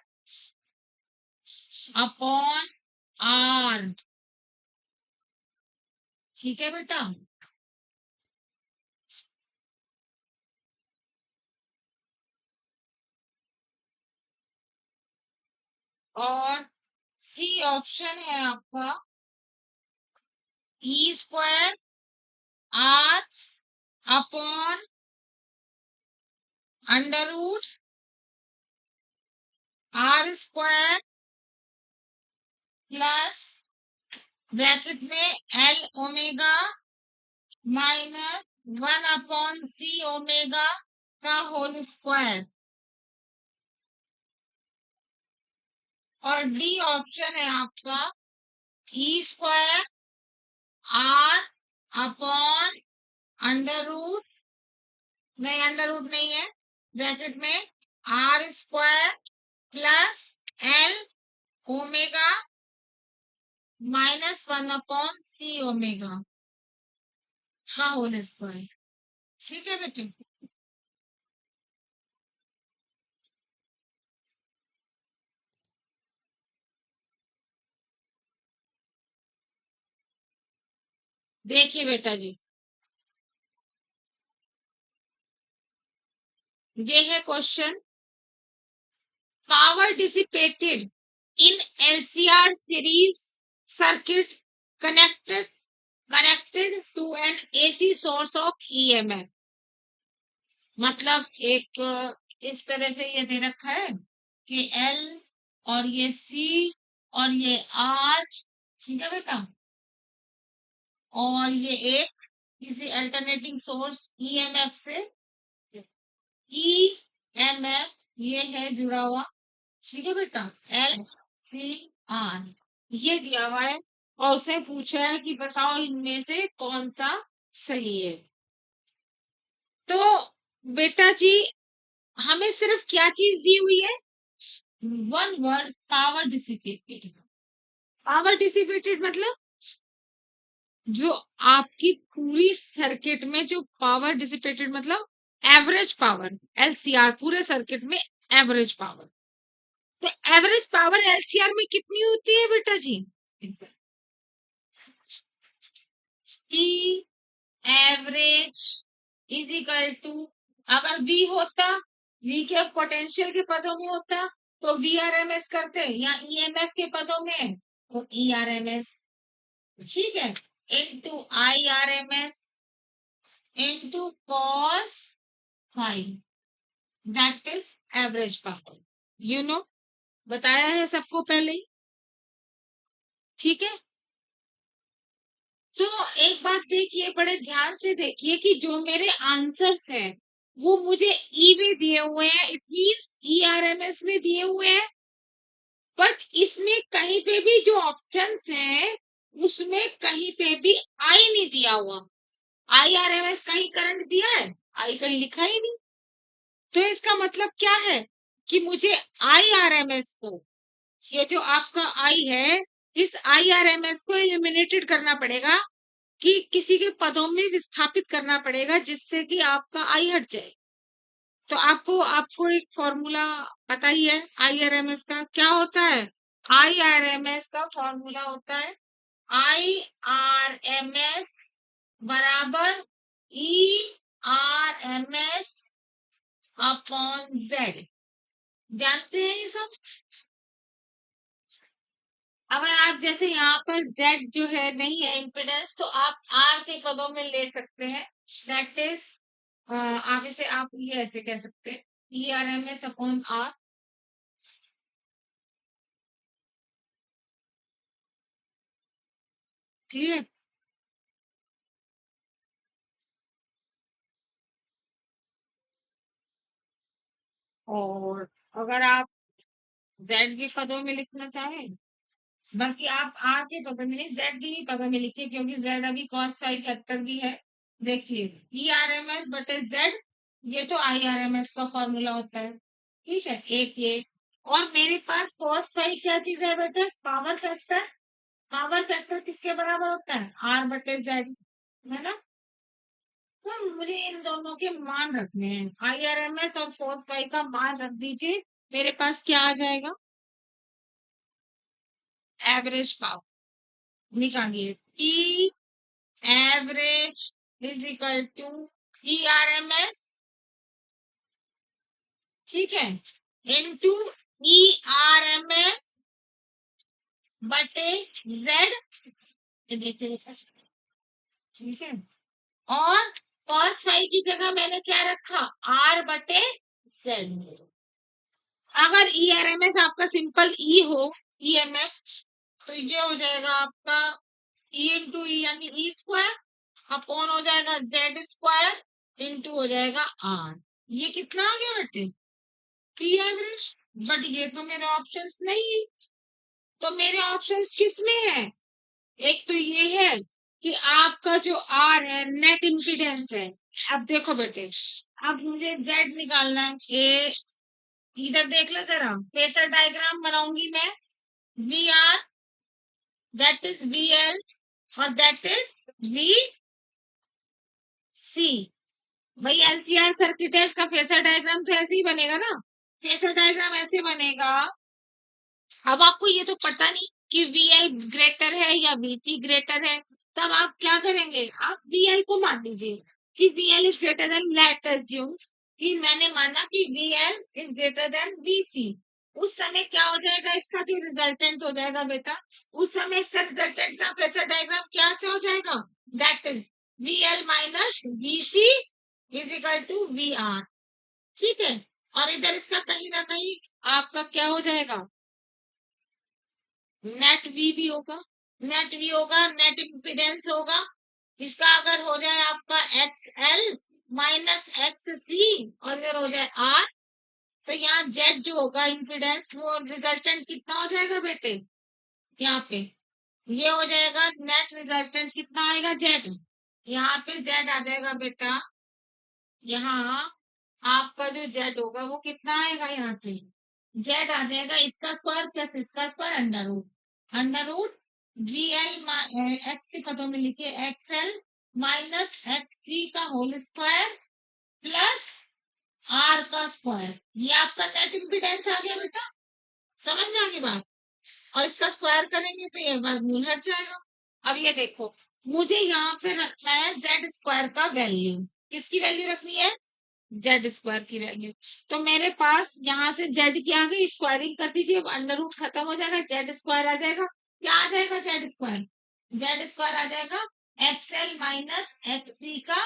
अपॉन आर। ठीक है बेटा। और सी ऑप्शन है आपका E square R upon under root R square plus bracket में एल ओमेगा -1/c ओमेगा का होल स्क्वायर। और डी ऑप्शन है आपका E square R upon under root, नहीं अंडर रूट नहीं है, ब्रैकेट में R square plus L omega -1/c omega का होल स्क्वायर। ठीक है बेटे। देखिए बेटा जी, ये है question, power dissipated in LCR series circuit connected to an AC source of EMF। मतलब एक इस तरह से ये दे रखा है कि L और ये C और ये R, ठीक है बेटा, और ये एक किसी अल्टरनेटिंग सोर्स EMF से, EMF ये है जुड़ा हुआ, ठीक है बेटा, LCR ये दिया हुआ है, और उसने पूछा है कि बताओ इनमें से कौन सा सही है। तो बेटा जी हमें सिर्फ क्या चीज दी हुई है, one word, power dissipated. Power dissipated मतलब जो आपकी पूरी सर्किट में जो पावर डिसिपेटेड मतलब एवरेज पावर, एलसीआर पूरे सर्किट में एवरेज पावर। तो एवरेज पावर एलसीआर में कितनी होती है बेटा जी, P average is equal to, अगर V होता, V के पोटेंशियल के पदों में होता तो VRMS करते, या EMF के पदों में तो ERMS, ठीक है, into IRMS into cos phi, that is average power. You know, बताया है सबको पहले ही, ठीक है। तो एक बात देखिए, बड़े ध्यान से देखिए कि जो मेरे आंसर्स हैं वो मुझे ई में दिए हुए हैं, इट मींस ईआरएमएस में दिए हुए हैं, बट इसमें कहीं पे भी जो ऑप्शंस हैं उसमें कहीं पे भी आई नहीं दिया हुआ। आईआरएमएस कहीं करंट दिया है, आई कहीं लिखा ही नहीं। तो इसका मतलब क्या है कि मुझे आईआरएमएस को, ये जो आपका आई है, इस आईआरएमएस को एलिमिनेटेड करना पड़ेगा, कि किसी के पदों में विस्थापित करना पड़ेगा जिससे कि आपका आई हट जाए। तो आपको आपको एक फॉर्मूला पता ही है आईआरएमएस का, क्या होता है, आईआरएमएस का फॉर्मूला होता है आईआरएमएस बराबर E R M S upon Z. जानते हैं ये सब। अगर आप जैसे यहाँ पर Z जो है नहीं है इम्पिडेंस, तो आप R के पदों में ले सकते हैं, दैट इज आप इसे आप ये ऐसे कह सकते हैं ERMS अपॉन R, ठीक है। और अगर आप Z के पदों में लिखना चाहें, बल्कि आप R के पदों में नहीं Z के ही पदों में लिखिए, क्योंकि Z अभी cos फाई फैक्टर भी है। देखिए ERMS बटे Z, ये तो IRMS का फॉर्मूला होता है, ठीक है, एक ये। और मेरे पास cos फाई क्या चीज है बेटा, पावर फैक्टर। पावर फैक्टर किसके बराबर होता है, R बटे Z, है ना। तो मुझे इन दोनों के मान रखने हैं, IRMS और cos फाई का मान रख दीजिए, मेरे पास क्या आ जाएगा, एवरेज पावर निकालिए, P average is equal to ERMS, ठीक है, इनटू ERMS बटे Z, ठीक है। और cos फाई की जगह मैंने क्या रखा, R बटे Z। अगर ERMS आपका सिंपल E हो, EMF, तो ये हो जाएगा आपका E इंटू ई यानी ई स्क्वायर अपॉन हो जाएगा जेड स्क्वायर इंटू हो जाएगा R। ये कितना आ गया बेटे, P एवरेज। बट ये तो मेरे ऑप्शंस नहीं है, तो मेरे ऑप्शंस किस में है, एक तो ये है कि आपका जो R है नेट इम्पीडेंस है। अब देखो बेटे, अब मुझे Z निकालना है, ए इधर देख लो जरा, फेसर डायग्राम बनाऊंगी मैं, V R that is V L और दैट इज वी सी। भाई एलसीआर सर्किट है, इसका फेसर डायग्राम तो ऐसे ही बनेगा ना, फेसर डायग्राम ऐसे बनेगा। अब आपको ये तो पता नहीं कि वीएल ग्रेटर है या वीसी ग्रेटर है, तब आप क्या करेंगे, आप वीएल को मान लीजिए कि VL is greater than, let assume कि मैंने माना कि VL is greater than VC, उस समय क्या हो जाएगा, इसका जो रिजल्टेंट हो जाएगा बेटा, उस समय इसका रिजल्टेंट का फेजर डायग्राम क्या से हो जाएगा, that is VL minus VC is equal to VR। ठीक है, और इधर इसका कहीं ना कहीं आपका क्या हो जाएगा, नेट वी भी होगा, नेट वी होगा, नेट इम्पीडेंस होगा, इसका अगर हो जाए आपका XL माइनस XC और फिर हो जाए R, तो यहाँ जेड जो होगा इम्पीडेंस, वो रिजल्टेंट कितना हो जाएगा बेटे, यहाँ पे ये हो जाएगा नेट रिजल्टेंट कितना आएगा, जेड। यहाँ पे जेड आ जाएगा बेटा, यहाँ आपका जो जेड होगा वो कितना आएगा, यहाँ से जेड आ जाएगा इसका स्क्वायर प्लस इसका square under root VL X के पदों में लिखिए XL माइनस XC का होल स्क्वायर प्लस R का स्क्वायर, ये आपका नेट इम्पीडेंस आ गया बेटा, समझ में आ गई बात। और इसका स्क्वायर करेंगे तो ये वर्गमूल हट जाएगा। अब ये देखो, मुझे यहाँ पे रखना है जेड स्क्वायर का वैल्यू, किसकी वैल्यू रखनी है, जेड स्क्वायर की वैल्यू। तो मेरे पास यहाँ से जेड की आ गई, स्क्वायरिंग कर दीजिए, अंडर रूट खत्म हो जाएगा, जेड स्क्वायर आ जाएगा, क्या आ जाएगा जेड स्क्वायर, जेड स्क्वायर आ जाएगा XL माइनस XC का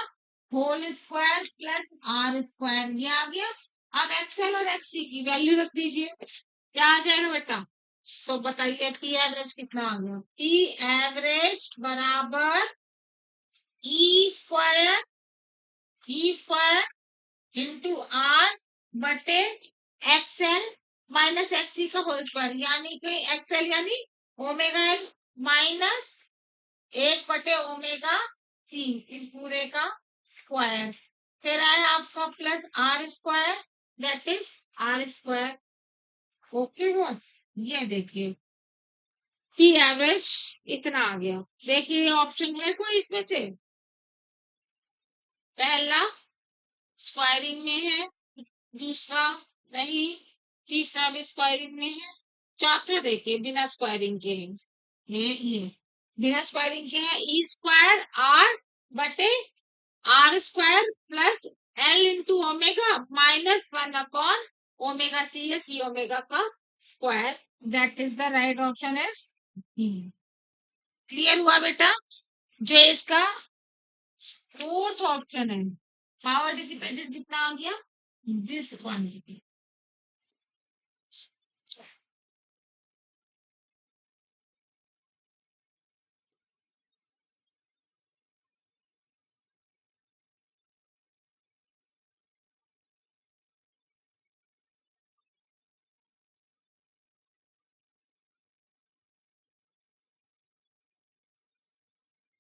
whole square plus R square, ये आ गया। अब XL और XC की वैल्यू रख दीजिए, क्या आ जाएगा बेटा, तो बताइए पी एवरेज कितना आ गया, पी एवरेज बराबर ई स्क्वायर इंटू आर बटे XL माइनस XC का होल स्क्वायर, यानी कि XL यानी ओमेगा एल माइनस 1/ओमेगा C इस पूरे का स्क्वायर, फिर आया आपका plus R square, that is R square. Okay boss, ये देखिए पी एवरेज इतना आ गया। देखिए ऑप्शन है कोई इसमें से, पहला स्क्वायरिंग में है, दूसरा नहीं, तीसरा भी स्क्वायरिंग में है, चौथा देखिए बिना स्क्वायरिंग के है, ये बिना स्क्वायरिंग के है, ई स्क्वायर आर बटे R square plus L into omega minus 1/ओमेगा C या C ओमेगा का square, that is the right option is. Clear हुआ बेटा, जो इसका फोर्थ ऑप्शन है, पावर डिसिपेटेड कितना आ गया, दिस क्वांटिटी।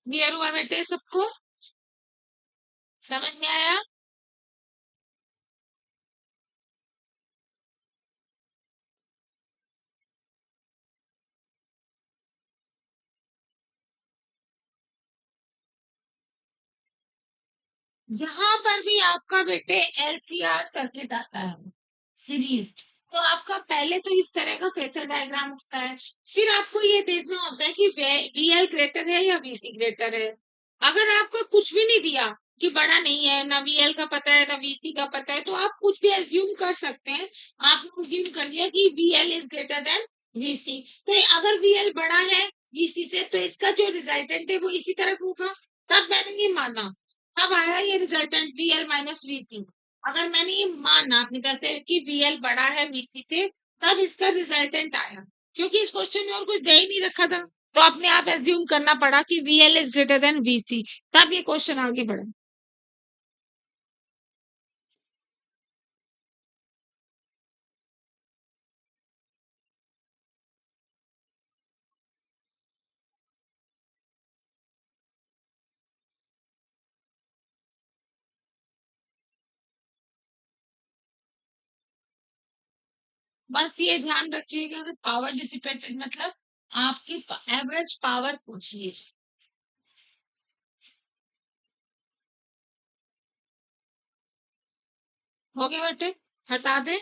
क्लियर हुआ बेटे सबको, समझ में आया। जहां पर भी आपका बेटे LCR सर्किट आता है सीरीज, तो आपका पहले तो इस तरह का फेसर डायग्राम होता है, फिर आपको ये देखना होता है कि VL ग्रेटर है या VC ग्रेटर है। अगर आपको कुछ भी नहीं दिया कि बड़ा नहीं है, ना VL का पता है ना VC का पता है, तो आप कुछ भी एज्यूम कर सकते हैं। आपने एज्यूम कर लिया कि VL is greater than VC, तो अगर VL बड़ा है VC से, तो इसका जो रिजल्टेंट है वो इसी तरफ होगा, तब मैंने ये माना, तब आया ये रिजल्टेंट VL माइनस VC। अगर मैंने ये माना अपनी तरफ से कि VL बड़ा है VC से, तब इसका रिजल्टेंट आया, क्योंकि इस क्वेश्चन में और कुछ दे ही नहीं रखा था, तो अपने आप एज्यूम करना पड़ा कि VL is greater than VC, तब ये क्वेश्चन आगे बढ़ा। बस ये ध्यान रखिएगा कि पावर डिसिपेटेड मतलब आपकी एवरेज पावर पूछिए। हो गया बेटे, हटा दे।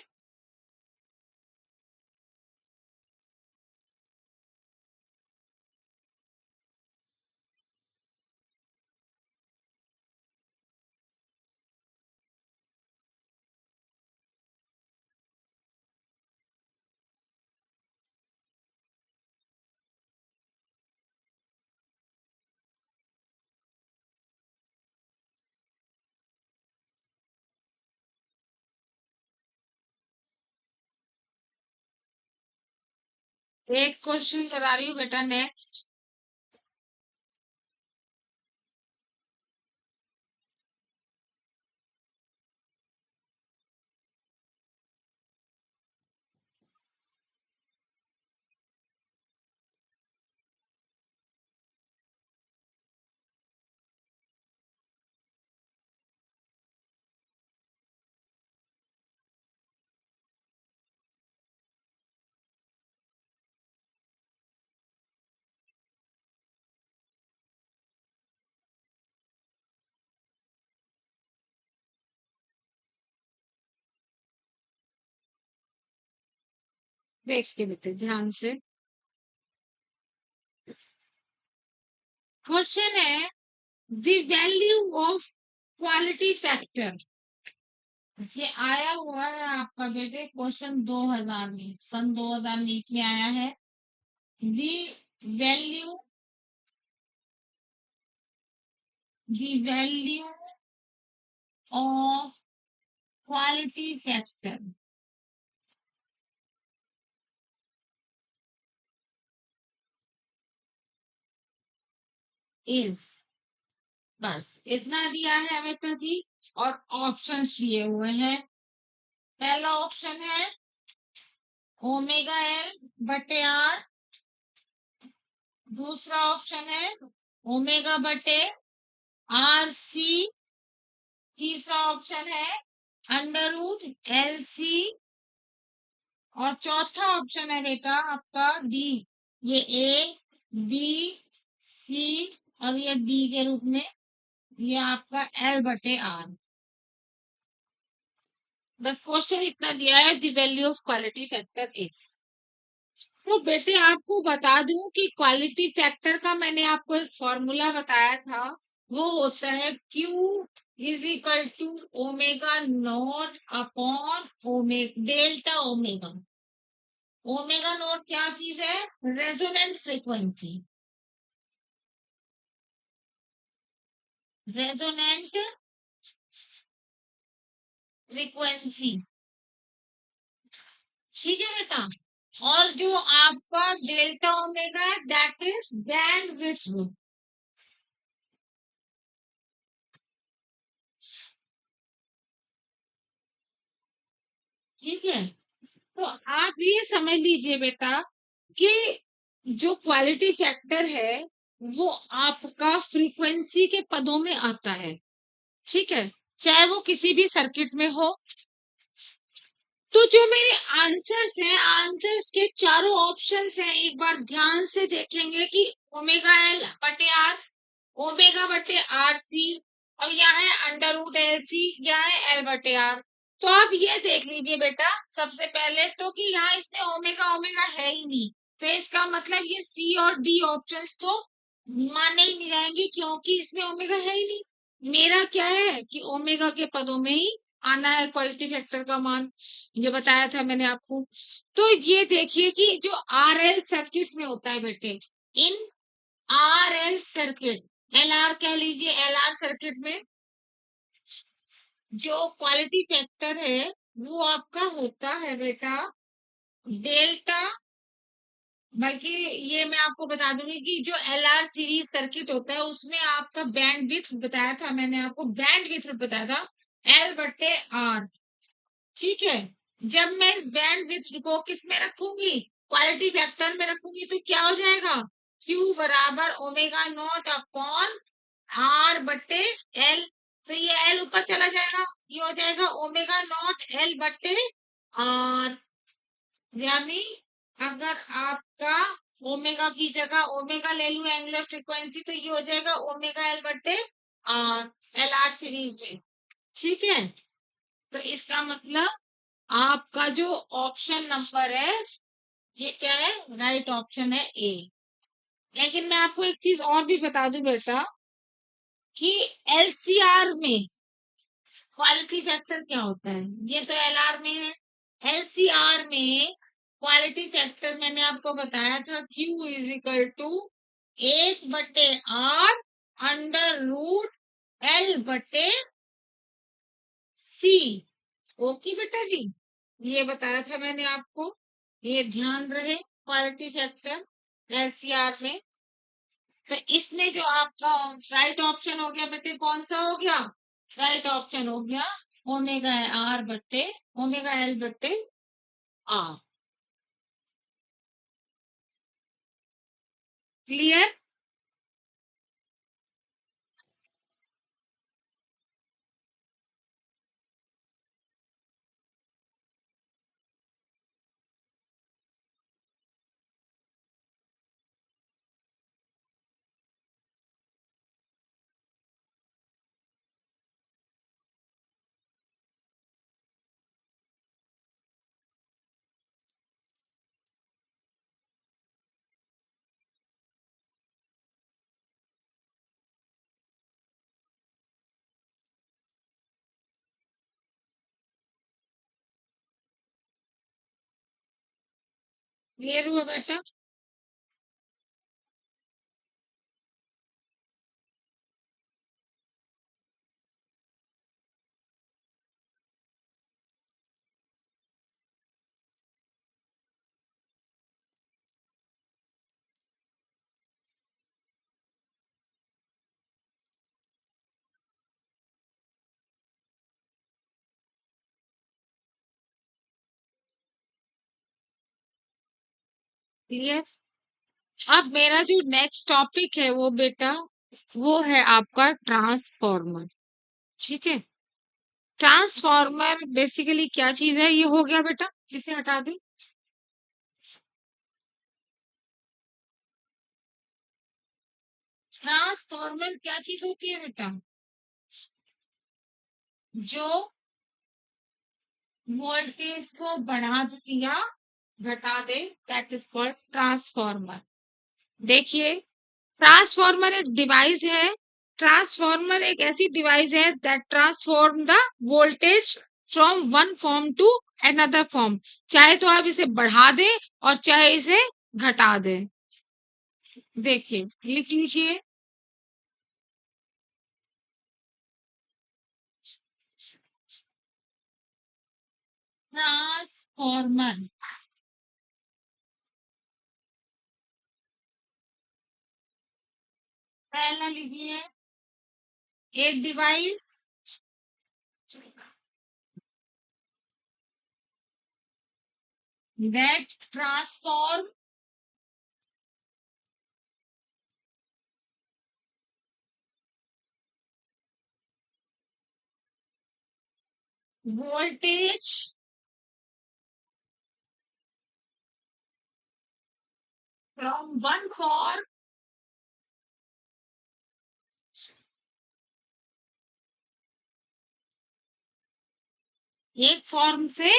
एक क्वेश्चन करा रही हूँ बेटा, नेक्स्ट। देखिए बेटे ध्यान से, क्वेश्चन है the value of quality factor. ये आया हुआ है आपका बेटे क्वेश्चन 2000 में, सन 2001 में आया है। The value the value of quality factor is, बस इतना दिया है बेटा जी। और ऑप्शन दिए हुए हैं। पहला ऑप्शन है ओमेगा एल बटे आर। दूसरा ऑप्शन है ओमेगा बटे आर सी। तीसरा ऑप्शन है अंडर रूट एल सी। और चौथा ऑप्शन है बेटा आपका डी। ये ए बी सी और ये डी के रूप में, ये आपका एल बटे आर। बस क्वेश्चन इतना दिया है, the value of quality factor is. तो बेटे आपको बता दूं कि क्वालिटी फैक्टर का मैंने आपको एक फॉर्मूला बताया था। वो होता है Q is equal to omega naught upon delta omega. Omega naught क्या चीज है? Resonant frequency. रेजोनेंट फ्रीक्वेंसी, ठीक है बेटा। और जो आपका डेल्टा ओमेगा है दैट इज बैंडविड्थ। ठीक है, तो आप ये समझ लीजिए बेटा कि जो क्वालिटी फैक्टर है वो आपका फ्रीक्वेंसी के पदों में आता है। ठीक है, चाहे वो किसी भी सर्किट में हो। तो जो मेरे आंसर्स हैं, आंसर्स के चारों ऑप्शंस हैं, एक बार ध्यान से देखेंगे कि ओमेगा एल बटे आर, ओमेगा बटे आर सी, और यहाँ है अंडर रूट एल सी, यहाँ है एल बटे आर। तो आप ये देख लीजिए बेटा सबसे पहले तो कि यहाँ इसमें ओमेगा ओमेगा है ही नहीं, तो इसका मतलब ये सी और डी ऑप्शंस तो माने ही नहीं जाएंगे क्योंकि इसमें ओमेगा है ही नहीं। मेरा क्या है कि ओमेगा के पदों में ही आना है क्वालिटी फैक्टर का मान, ये बताया था मैंने आपको। तो ये देखिए कि जो आर एल सर्किट में होता है बेटे, इन R L circuit, L R कह लीजिए, एल आर सर्किट में जो क्वालिटी फैक्टर है वो आपका होता है बेटा डेल्टा। बल्कि ये मैं आपको बता दूंगी कि जो एल आर सीरीज सर्किट होता है उसमें आपका बैंड विड्थ बताया था, मैंने आपको बैंड विड्थ बताया था एल बटे आर। ठीक है, जब मैं इस बैंड विड्थ को किस में रखूंगी? क्वालिटी फैक्टर में रखूंगी तो क्या हो जाएगा? Q बराबर ओमेगा नॉट अपॉन आर बटे एल। तो ये एल ऊपर चला जाएगा, ये हो जाएगा ओमेगा नॉट एल बटे आर। यानी अगर आपका ओमेगा की जगह ओमेगा ले लू एंगुलर फ्रीक्वेंसी तो ये हो जाएगा ओमेगा एल बटे आर, एल आर सीरीज में। ठीक है, तो इसका मतलब आपका जो ऑप्शन नंबर है ये क्या है? राइट ऑप्शन है ए। लेकिन मैं आपको एक चीज और भी बता दूं बेटा कि एलसीआर में क्वालिटी फैक्टर क्या होता है। ये तो एलआर में है, एलसीआर में क्वालिटी फैक्टर मैंने आपको बताया था Q is equal to 1/R under root L बटे सी। ओके बेटा जी, ये बताया था मैंने आपको, ये ध्यान रहे। क्वालिटी फैक्टर एलसीआर में। तो इसमें जो आपका राइट ऑप्शन हो गया बेटे, कौन सा हो गया? राइट ऑप्शन हो गया ओमेगा आर बट्टे ओमेगा एल बट्टे आर। क्लियर? क्लियर हुआ बेटा? क्लियर? अब मेरा जो नेक्स्ट टॉपिक है वो बेटा, वो है आपका ट्रांसफॉर्मर। ठीक है? ट्रांसफॉर्मर बेसिकली क्या चीज है? ये हो गया बेटा, इसे हटा दे। ट्रांसफॉर्मर क्या चीज होती है बेटा? जो वोल्टेज को बढ़ा दे या घटा दे, दैट इज कॉल्ड ट्रांसफॉर्मर। देखिए, ट्रांसफॉर्मर एक डिवाइस है। ट्रांसफॉर्मर एक ऐसी डिवाइस है that transform the voltage from one form to another form. चाहे तो आप इसे बढ़ा दें और चाहे इसे घटा दें। देखिए, लिख लीजिए। ट्रांसफॉर्मर, पहला लिखिए, एक device that transform voltage from one form एक फॉर्म से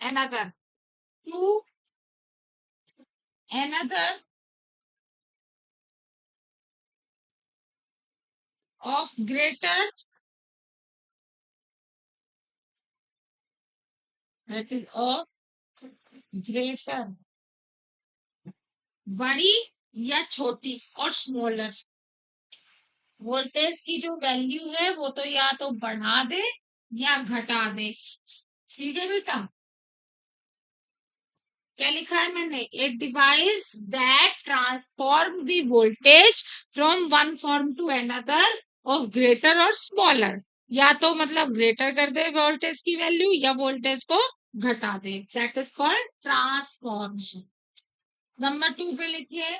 another to another of greater, that is of greater, बड़ी या छोटी, और स्मॉलर। वोल्टेज की जो वैल्यू है वो तो या तो बढ़ा दे या घटा दे। ठीक है बेटा? क्या लिखा है मैंने? A device that transform the voltage from one form to another of greater और स्मॉलर। या तो मतलब ग्रेटर कर दे वोल्टेज की वैल्यू या वोल्टेज को घटा दे, that is called transformation. Number 2 पे लिखिए,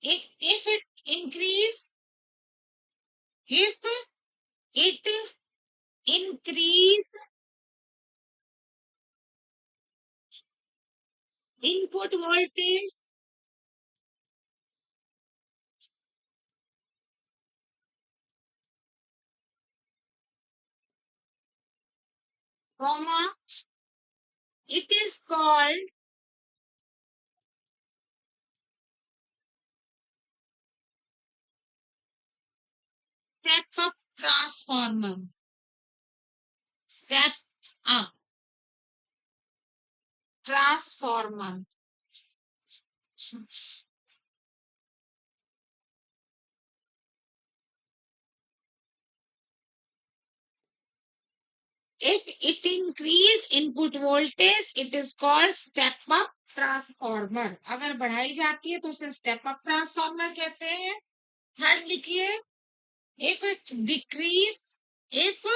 if it increase if it increase input voltage comma, it is called step up transformer. Step up transformer. If it increase input voltage, it is called step up transformer अगर बढ़ाई जाती है तो उसे step up transformer कहते हैं। Third लिखिए, if it decrease, if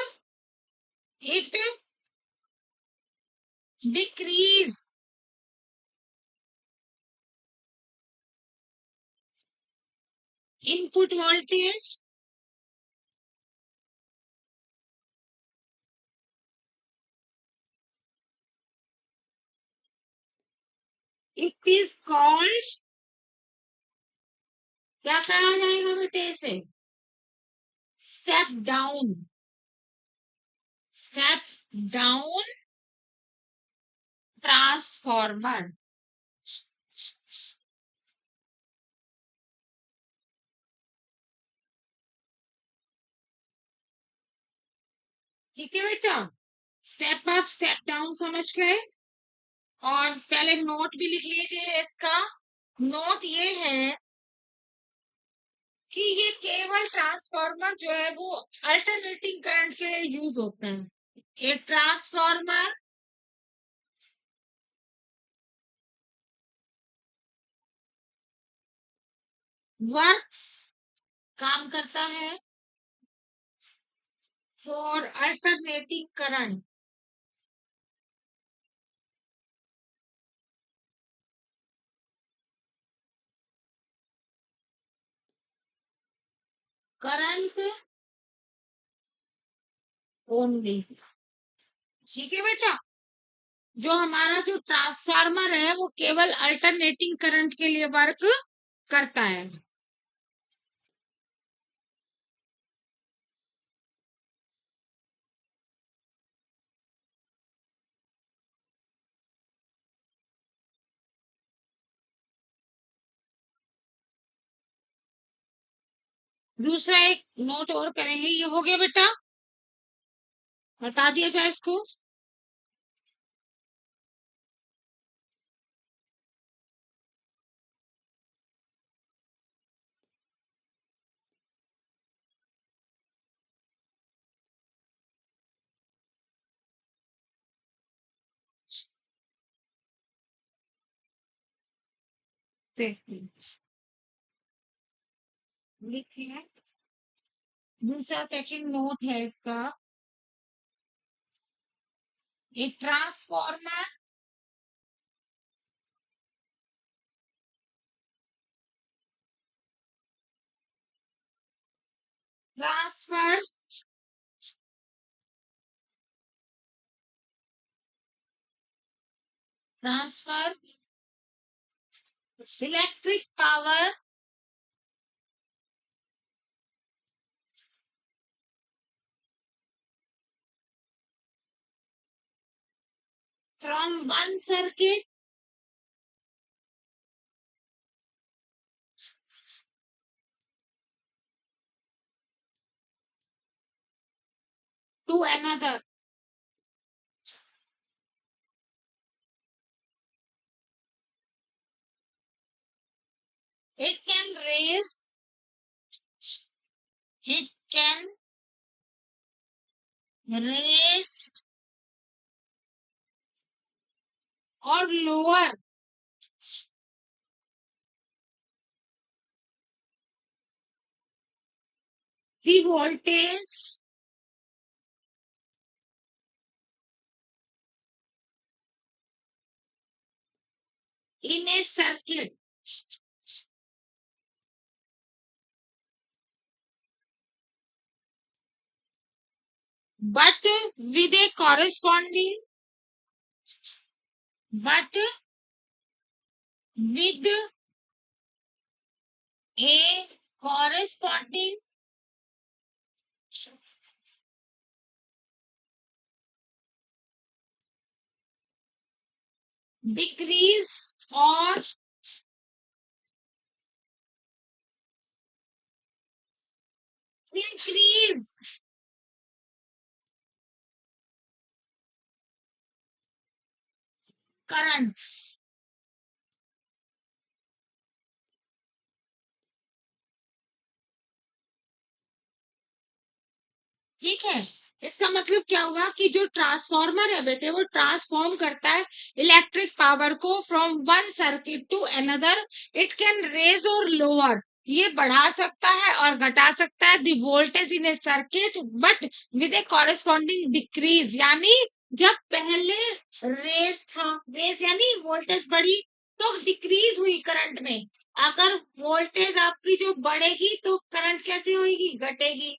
it decrease input voltage, it is called, क्या कहा जाएगा बेटे इसे? Step down, step down transformer. ठीक है बेटा, स्टेप अप स्टेप डाउन समझ गए। और पहले नोट भी लिख लीजिए इसका। नोट ये है कि ये केवल ट्रांसफार्मर जो है वो अल्टरनेटिंग करंट के लिए यूज होते हैं। एक ट्रांसफार्मर वर्क्स, काम करता है for alternating current, current only. ठीक है बेटा, जो हमारा जो ट्रांसफार्मर है वो केवल अल्टरनेटिंग करंट के लिए वर्क करता है। दूसरा एक नोट और करेंगे, ये हो गया बेटा, बता दिया जाए इसको। देखिए, लिखिए, दूसरा सेकंड नोट है इसका, एक transformer transfers transfer electric power from one circuit to another. It can raise, it can raise or lower the voltage in a circuit, but with a corresponding, but with a corresponding decrease or increase current। ठीक है, इसका मतलब क्या हुआ कि जो transformer है बेटे वो ट्रांसफॉर्म करता है इलेक्ट्रिक पावर को from one circuit to another. It can raise और लोअर, ये बढ़ा सकता है और घटा सकता है the voltage in a circuit but with a corresponding decrease. यानी जब पहले रेस था, रेस यानी वोल्टेज बढ़ी तो डिक्रीज हुई करंट में। अगर वोल्टेज आपकी जो बढ़ेगी तो करंट कैसे होगी, घटेगी।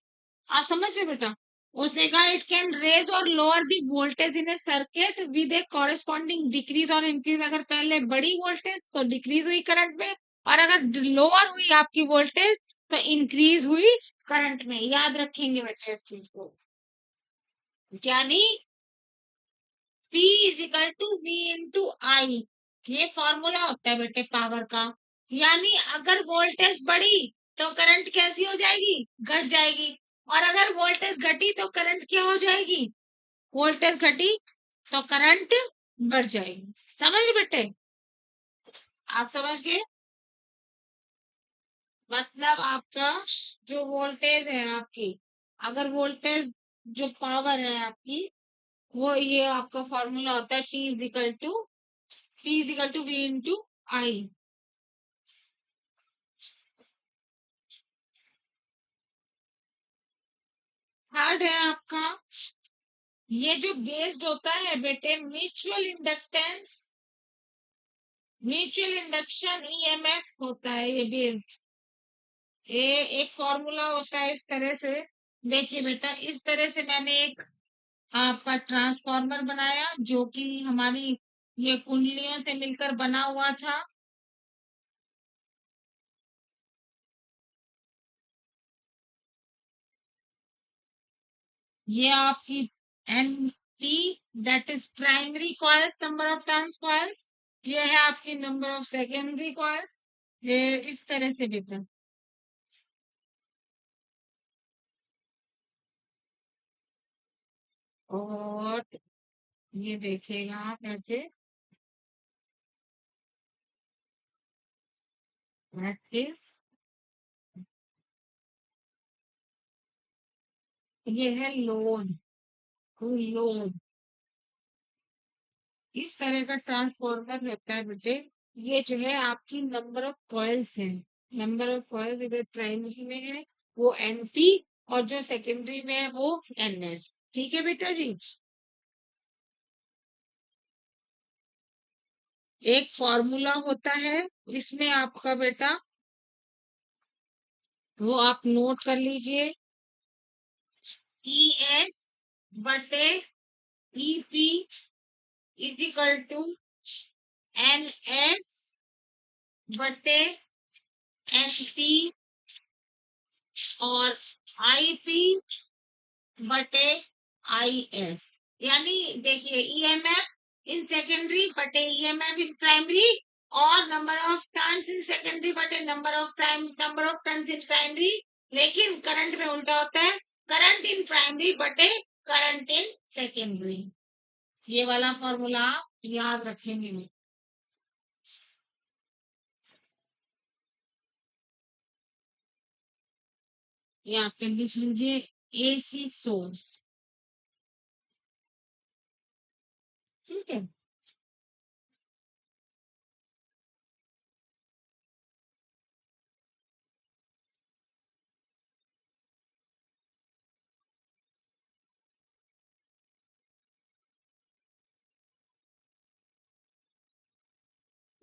आप समझ रहे बेटा। उसने कहा इट कैन रेज और lower the voltage in a circuit with a corresponding decrease और इंक्रीज। अगर पहले बड़ी वोल्टेज तो डिक्रीज हुई करंट में, और अगर लोअर हुई आपकी वोल्टेज तो इंक्रीज हुई करंट में। याद रखेंगे बेटे इस चीज को। यानी P is equal to V into I, ये फॉर्मूला होता है बेटे पावर का। यानी अगर वोल्टेज बढ़ी तो करंट कैसी हो जाएगी, घट जाएगी। और अगर वोल्टेज घटी तो करंट क्या हो जाएगी, वोल्टेज घटी तो करंट बढ़ जाएगी। समझ बेटे, आप समझ गए। मतलब आपका जो वोल्टेज है आपकी, अगर वोल्टेज जो पावर है आपकी वो, ये आपका फॉर्मूला होता है P is equal to V into I. Third है आपका, ये जो बेस्ड होता है बेटे mutual inductance, mutual induction EMF होता है ये बेस्ड। ये एक फॉर्मूला होता है इस तरह से। देखिए बेटा इस तरह से मैंने एक आपका ट्रांसफार्मर बनाया जो कि हमारी ये कुंडलियों से मिलकर बना हुआ था। ये आपकी N P that is primary coils, number of turns coils. ये है आपकी नंबर ऑफ सेकेंडरी कॉइल्स। ये इस तरह से बेटा। और ये देखिएगा आप ऐसे, एक्टिव, ये है लोड, लोड। इस तरह का ट्रांसफार्मर रहता है बेटे। ये जो है आपकी नंबर ऑफ कॉइल्स है, नंबर ऑफ कॉइल्स इधर प्राइमरी में है वो एनपी, और जो सेकेंडरी में है वो एनएस। ठीक है बेटा जी। एक फॉर्मूला होता है इसमें आपका बेटा, वो आप नोट कर लीजिए। ई एस बटे EP is equal to N S बटे एनपी और आईपी बटे आई एस। यानी देखिए ईएमएफ इन सेकेंडरी बटे ईएमएफ इन प्राइमरी, और number of turns in secondary बटे number of turns in primary. लेकिन करंट में उल्टा होता है, करंट इन प्राइमरी बटे करंट इन सेकेंडरी। ये वाला फॉर्मूला आप याद रखेंगे। ये आप लिख लीजिए एसी सोर्स। ठीक है।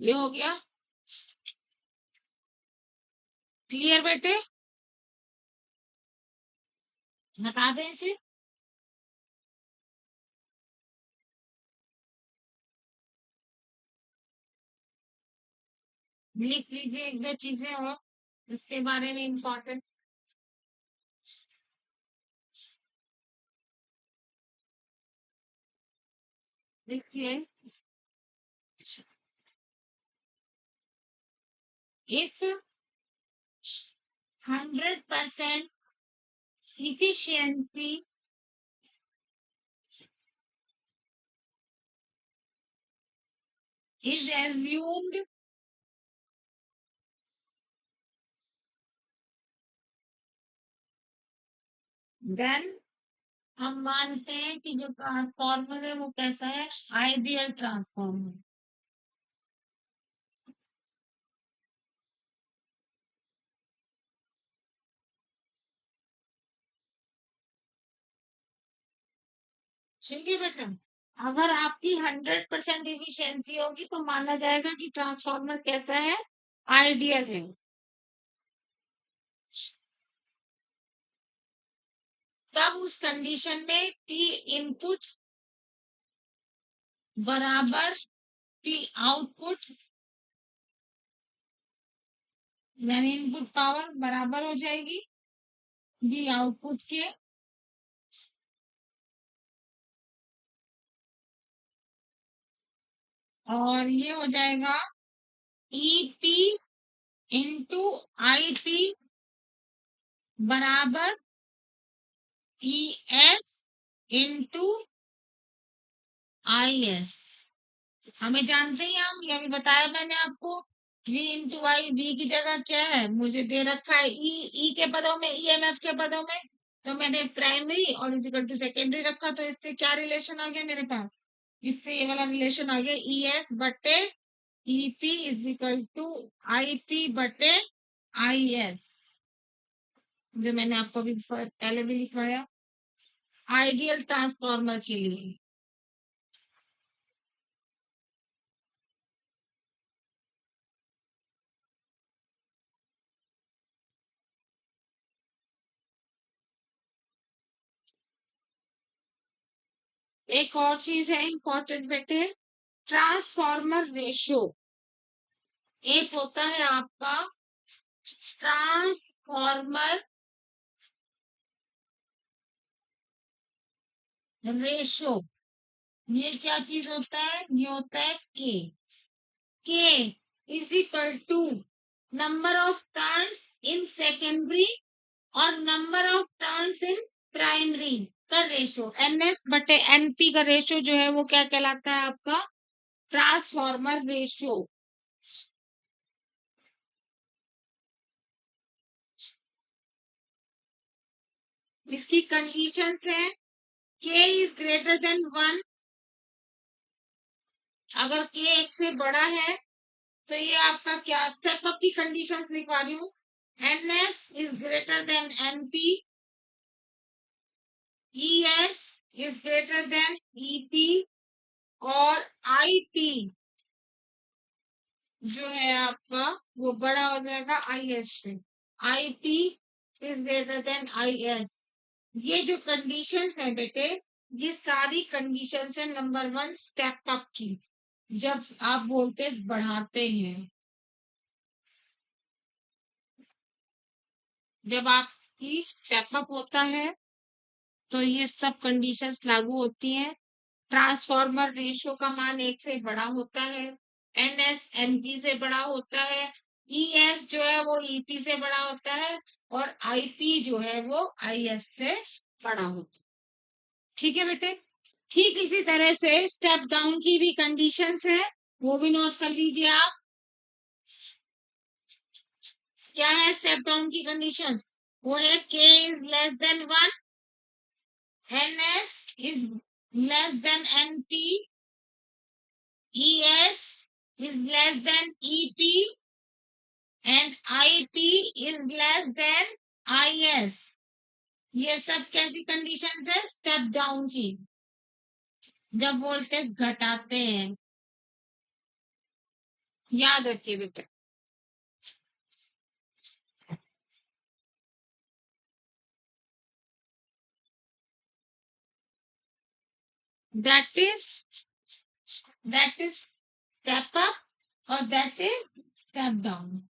ये हो गया क्लियर बेटे। बता दें इसे। लिख लीजिए एक दो चीजें और इसके बारे में इम्पोर्टेंट। देखिए if 100% efficiency is assumed, then हम मानते हैं कि जो ट्रांसफॉर्मर है वो कैसा है, आइडियल ट्रांसफॉर्मर। ठीक है बेटा, अगर आपकी 100% इफिशियंसी होगी तो माना जाएगा कि ट्रांसफॉर्मर कैसा है, आइडियल है। तब उस कंडीशन में टी इनपुट बराबर टी आउटपुट, यानी इनपुट पावर बराबर हो जाएगी डी आउटपुट के। और ये हो जाएगा ईपी इंटू आईपी बराबर ईएस इंटू आईएस। हमें जानते ही, हम ये भी बताया मैंने आपको, V इंटू आई, V की जगह क्या है मुझे दे रखा है ई के पदों में, ईएमएफ के पदों में, तो मैंने प्राइमरी और इजिकल टू सेकेंडरी रखा, तो इससे क्या रिलेशन आ गया मेरे पास, इससे ये वाला रिलेशन आ गया, ईएस बटे ईपी इजिकल टू आईपी बटे आईएस, जो मैंने आपको अभी पहले भी लिखवाया आइडियल ट्रांसफार्मर के लिए। एक और चीज है इंपॉर्टेंट बेटे, ट्रांसफॉर्मर रेशियो। एक होता है आपका ट्रांसफॉर्मर रेशियो, ये क्या चीज होता है, ये होता है K is equal to number of turns in secondary और number of turns in primary का रेशियो, एनएस बटे एनपी का रेशियो जो है वो क्या कहलाता है आपका, ट्रांसफॉर्मर रेशियो। इसकी कंडीशंस है के इज ग्रेटर देन 1, अगर के एक से बड़ा है तो ये आपका क्या, स्टेप अप की कंडीशंस लिखवा रही हूँ, NS is greater than NP, ES is greater than EP, और आईपी जो है आपका वो बड़ा हो जाएगा आईएस से, IP is greater than IS. ये जो कंडीशंस है बेटे, ये सारी कंडीशंस है नंबर 1 स्टेप अप की, जब आप वोल्टेज बढ़ाते हैं, जब आपकी स्टेप अप होता है तो ये सब कंडीशंस लागू होती हैं। ट्रांसफॉर्मर रेशियो का मान एक से बड़ा होता है, एनएस एनपी से बड़ा होता है, ईएस जो है वो ईपी से बड़ा होता है, और आईपी जो है वो आईएस से बड़ा होता है। ठीक है बेटे, ठीक इसी तरह से स्टेप डाउन की भी कंडीशंस है, वो भी नोट कर लीजिए आप। क्या है स्टेप डाउन की कंडीशंस, वो है K is less than 1, ns is less than np, es is less than ep, and ip is less than is। ये सब कैसी कंडीशंस है, स्टेप डाउन की, जब वोल्टेज घटाते हैं, याद रखिए बेटा। दैट इज स्टेप अप और दैट इज स्टेप डाउन।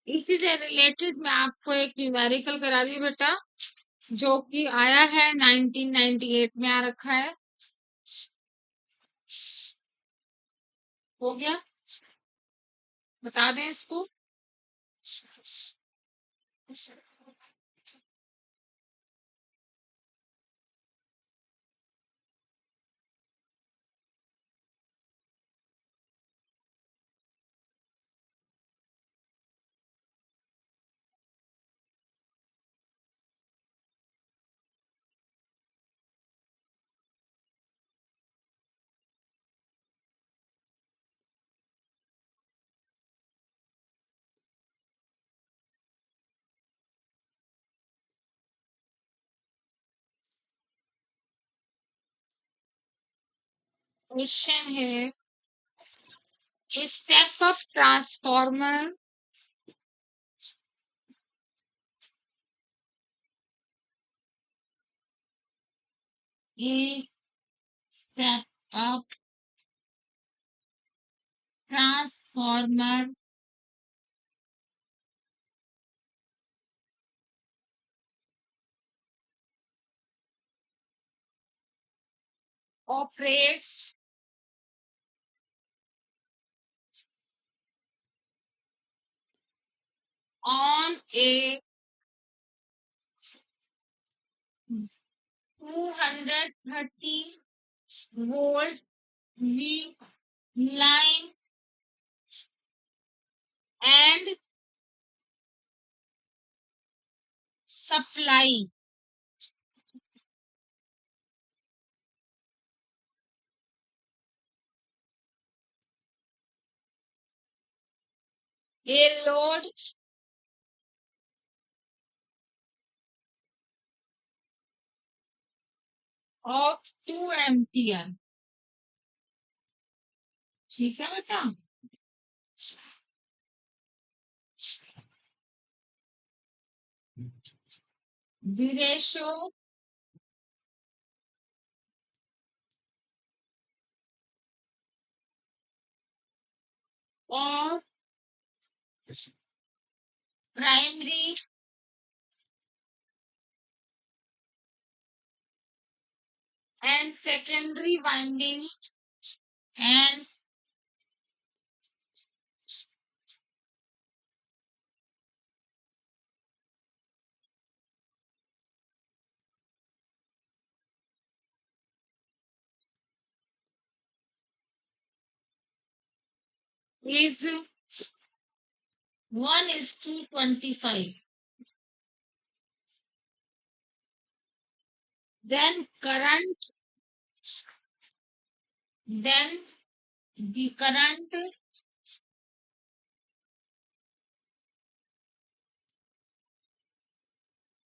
इसी से रिलेटेड मैं आपको एक न्यूमेरिकल करा रही हूँ बेटा, जो कि आया है 1998 में आ रखा है। हो गया, बता दें इसको। क्वेश्चन है, step up transformer a step up transformer operates on a 230 volt V line and supply a load of 2 ampere। ठीक है बेटा, the ratio of primary and secondary windings and is 1:25। Then then the current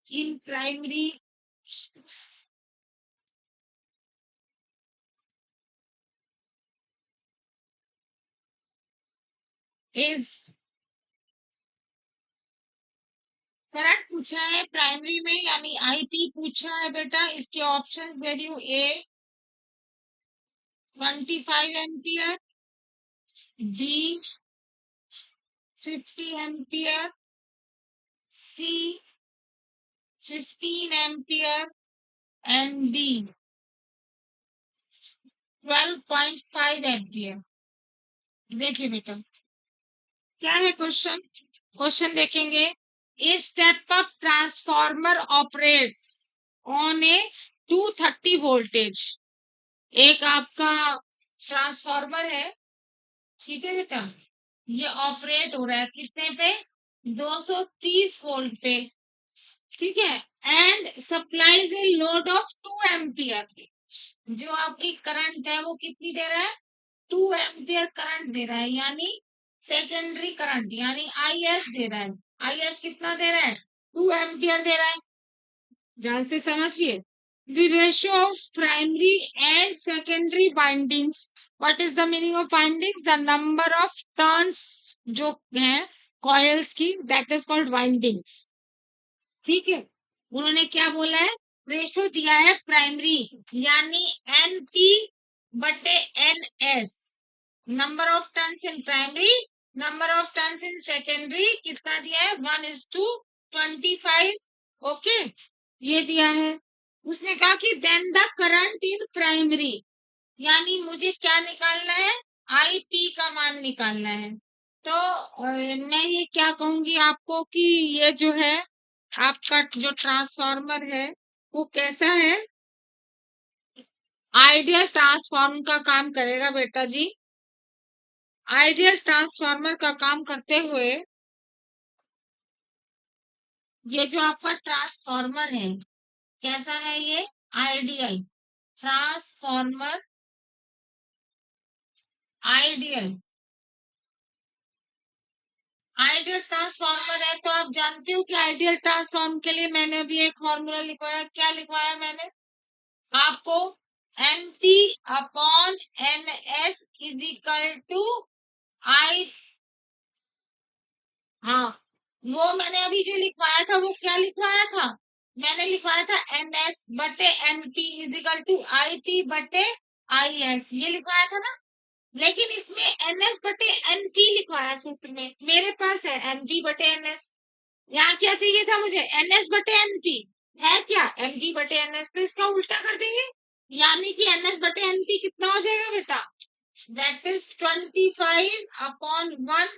in primary is, current पूछा है primary में यानी IP पूछा है बेटा। इसके ऑप्शंस दे रही हूँ, A 25 ampere, D 50 ampere, C 15 ampere and D 12.5 ampere. देखिए बेटा क्या है क्वेश्चन, क्वेश्चन देखेंगे। A step up transformer operates on a 230 voltage. एक आपका ट्रांसफॉर्मर है, ठीक है बेटा, ये ऑपरेट हो रहा है कितने पे, 230 वोल्ट पे, ठीक है। And supplies a load of 2 ampere. जो आपकी करंट है वो कितनी दे रहा है, 2 एम्पियर करंट दे रहा है, यानी सेकेंडरी करंट यानी आईएस दे रहा है। आईएस कितना दे रहा है, 2 एम्पियर दे रहा है। ध्यान से समझिए। The ratio of primary and secondary windings. What is the meaning of windings? The number of turns जो है coils की, that is called windings। ठीक है, उन्होंने क्या बोला है, रेशो दिया है प्राइमरी यानी एनपी बटे NS, number of turns in primary, number of turns in secondary, कितना दिया है 1:25। ओके, ये दिया है। उसने कहा कि then the current in primary, यानी मुझे क्या निकालना है, आईपी का मान निकालना है। तो मैं ये क्या कहूंगी आपको कि ये जो है आपका जो ट्रांसफार्मर है वो कैसा है, आइडियल ट्रांसफार्म का काम करेगा बेटा जी। आइडियल ट्रांसफार्मर का काम करते हुए ये जो आपका ट्रांसफार्मर है कैसा है, ये ideal transformer, ideal ideal transformer है। तो आप जानते हो कि आइडियल ट्रांसफार्म के लिए मैंने अभी एक फॉर्मूला लिखवाया, क्या लिखवाया मैंने आपको, N P upon N S is equal to I, हाँ वो मैंने अभी जो लिखवाया था वो क्या लिखवाया था, मैंने लिखवाया था एन एस बटे N P is equal to I P बटे आई एस, ये लिखवाया था ना। लेकिन इसमें एन एस बटे एन पी लिखवाया सूत्र में, मेरे पास है एन पी बटे एन एस। यहाँ क्या चाहिए था मुझे, एन एस बटे एन पी, है क्या एन पी बटे एन एस, तो इसका उल्टा कर देंगे, यानी कि एन एस बटे एन पी कितना हो जाएगा बेटा, that is 25/1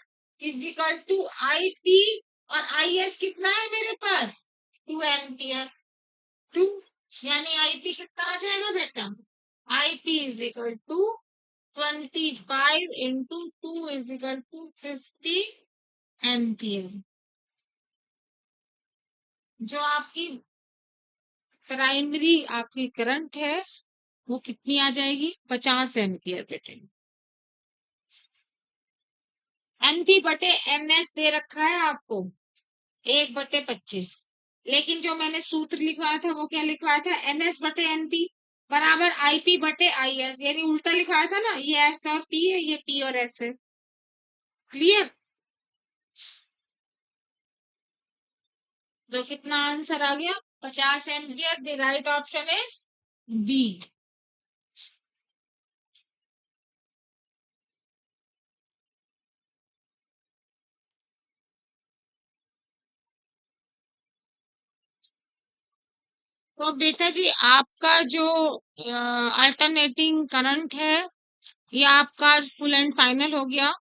is equal to I P, और आई एस कितना है मेरे पास 2 एम्पियर, 2, यानी आई पी कितना आ जाएगा बेटा, I P is equal to 25 × 2 is equal to 50 ampere. जो आपकी प्राइमरी आपकी करंट है वो कितनी आ जाएगी, 50 एम्पियर बेटे। एनपी बटे एनएस दे रखा है आपको 1/25, लेकिन जो मैंने सूत्र लिखवाया था वो क्या लिखवाया था, एनएस बटे एनपी बराबर आईपी बटे आई एस, यानी उल्टा लिखवाया था ना, ये एस और पी है, ये पी और एस है। क्लियर, तो कितना आंसर आ गया, 50 ampere, the right option is B. तो बेटा जी आपका जो अल्टरनेटिंग करंट है ये आपका फुल एंड फाइनल हो गया,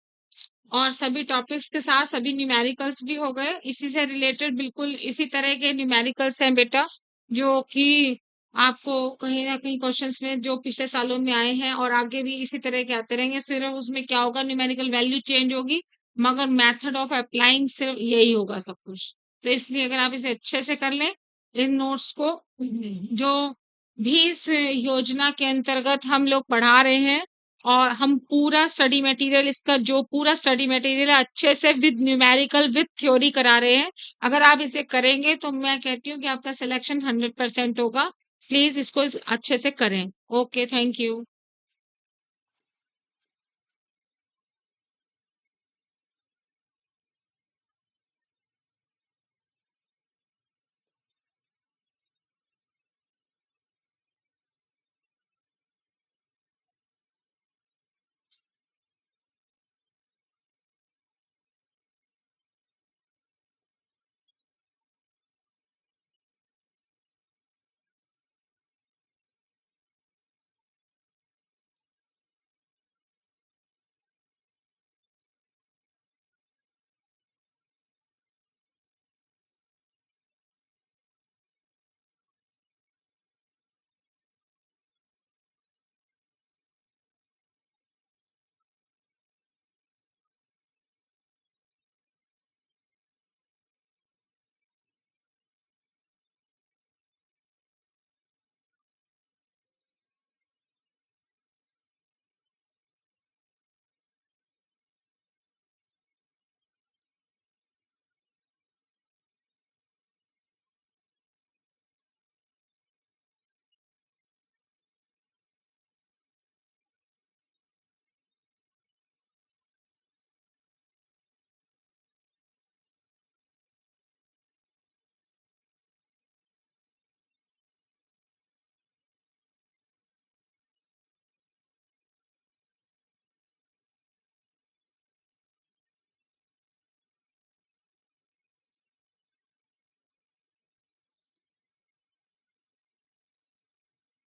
और सभी टॉपिक्स के साथ सभी न्यूमेरिकल्स भी हो गए, इसी से रिलेटेड बिल्कुल इसी तरह के न्यूमेरिकल्स हैं बेटा, जो कि आपको कहीं ना कहीं क्वेश्चंस में जो पिछले सालों में आए हैं और आगे भी इसी तरह के आते रहेंगे, सिर्फ उसमें क्या होगा न्यूमेरिकल वैल्यू चेंज होगी, मगर मेथड ऑफ अप्लाइंग सिर्फ यही होगा सब कुछ। तो इसलिए अगर आप इसे अच्छे से कर लें इन नोट्स को, जो भी इस योजना के अंतर्गत हम लोग पढ़ा रहे हैं, और हम पूरा स्टडी मटेरियल, इसका जो पूरा स्टडी मटेरियल है अच्छे से विद न्यूमेरिकल विद थ्योरी करा रहे हैं, अगर आप इसे करेंगे तो मैं कहती हूँ कि आपका सिलेक्शन 100% होगा। प्लीज इसको अच्छे से करें। Okay, thank you.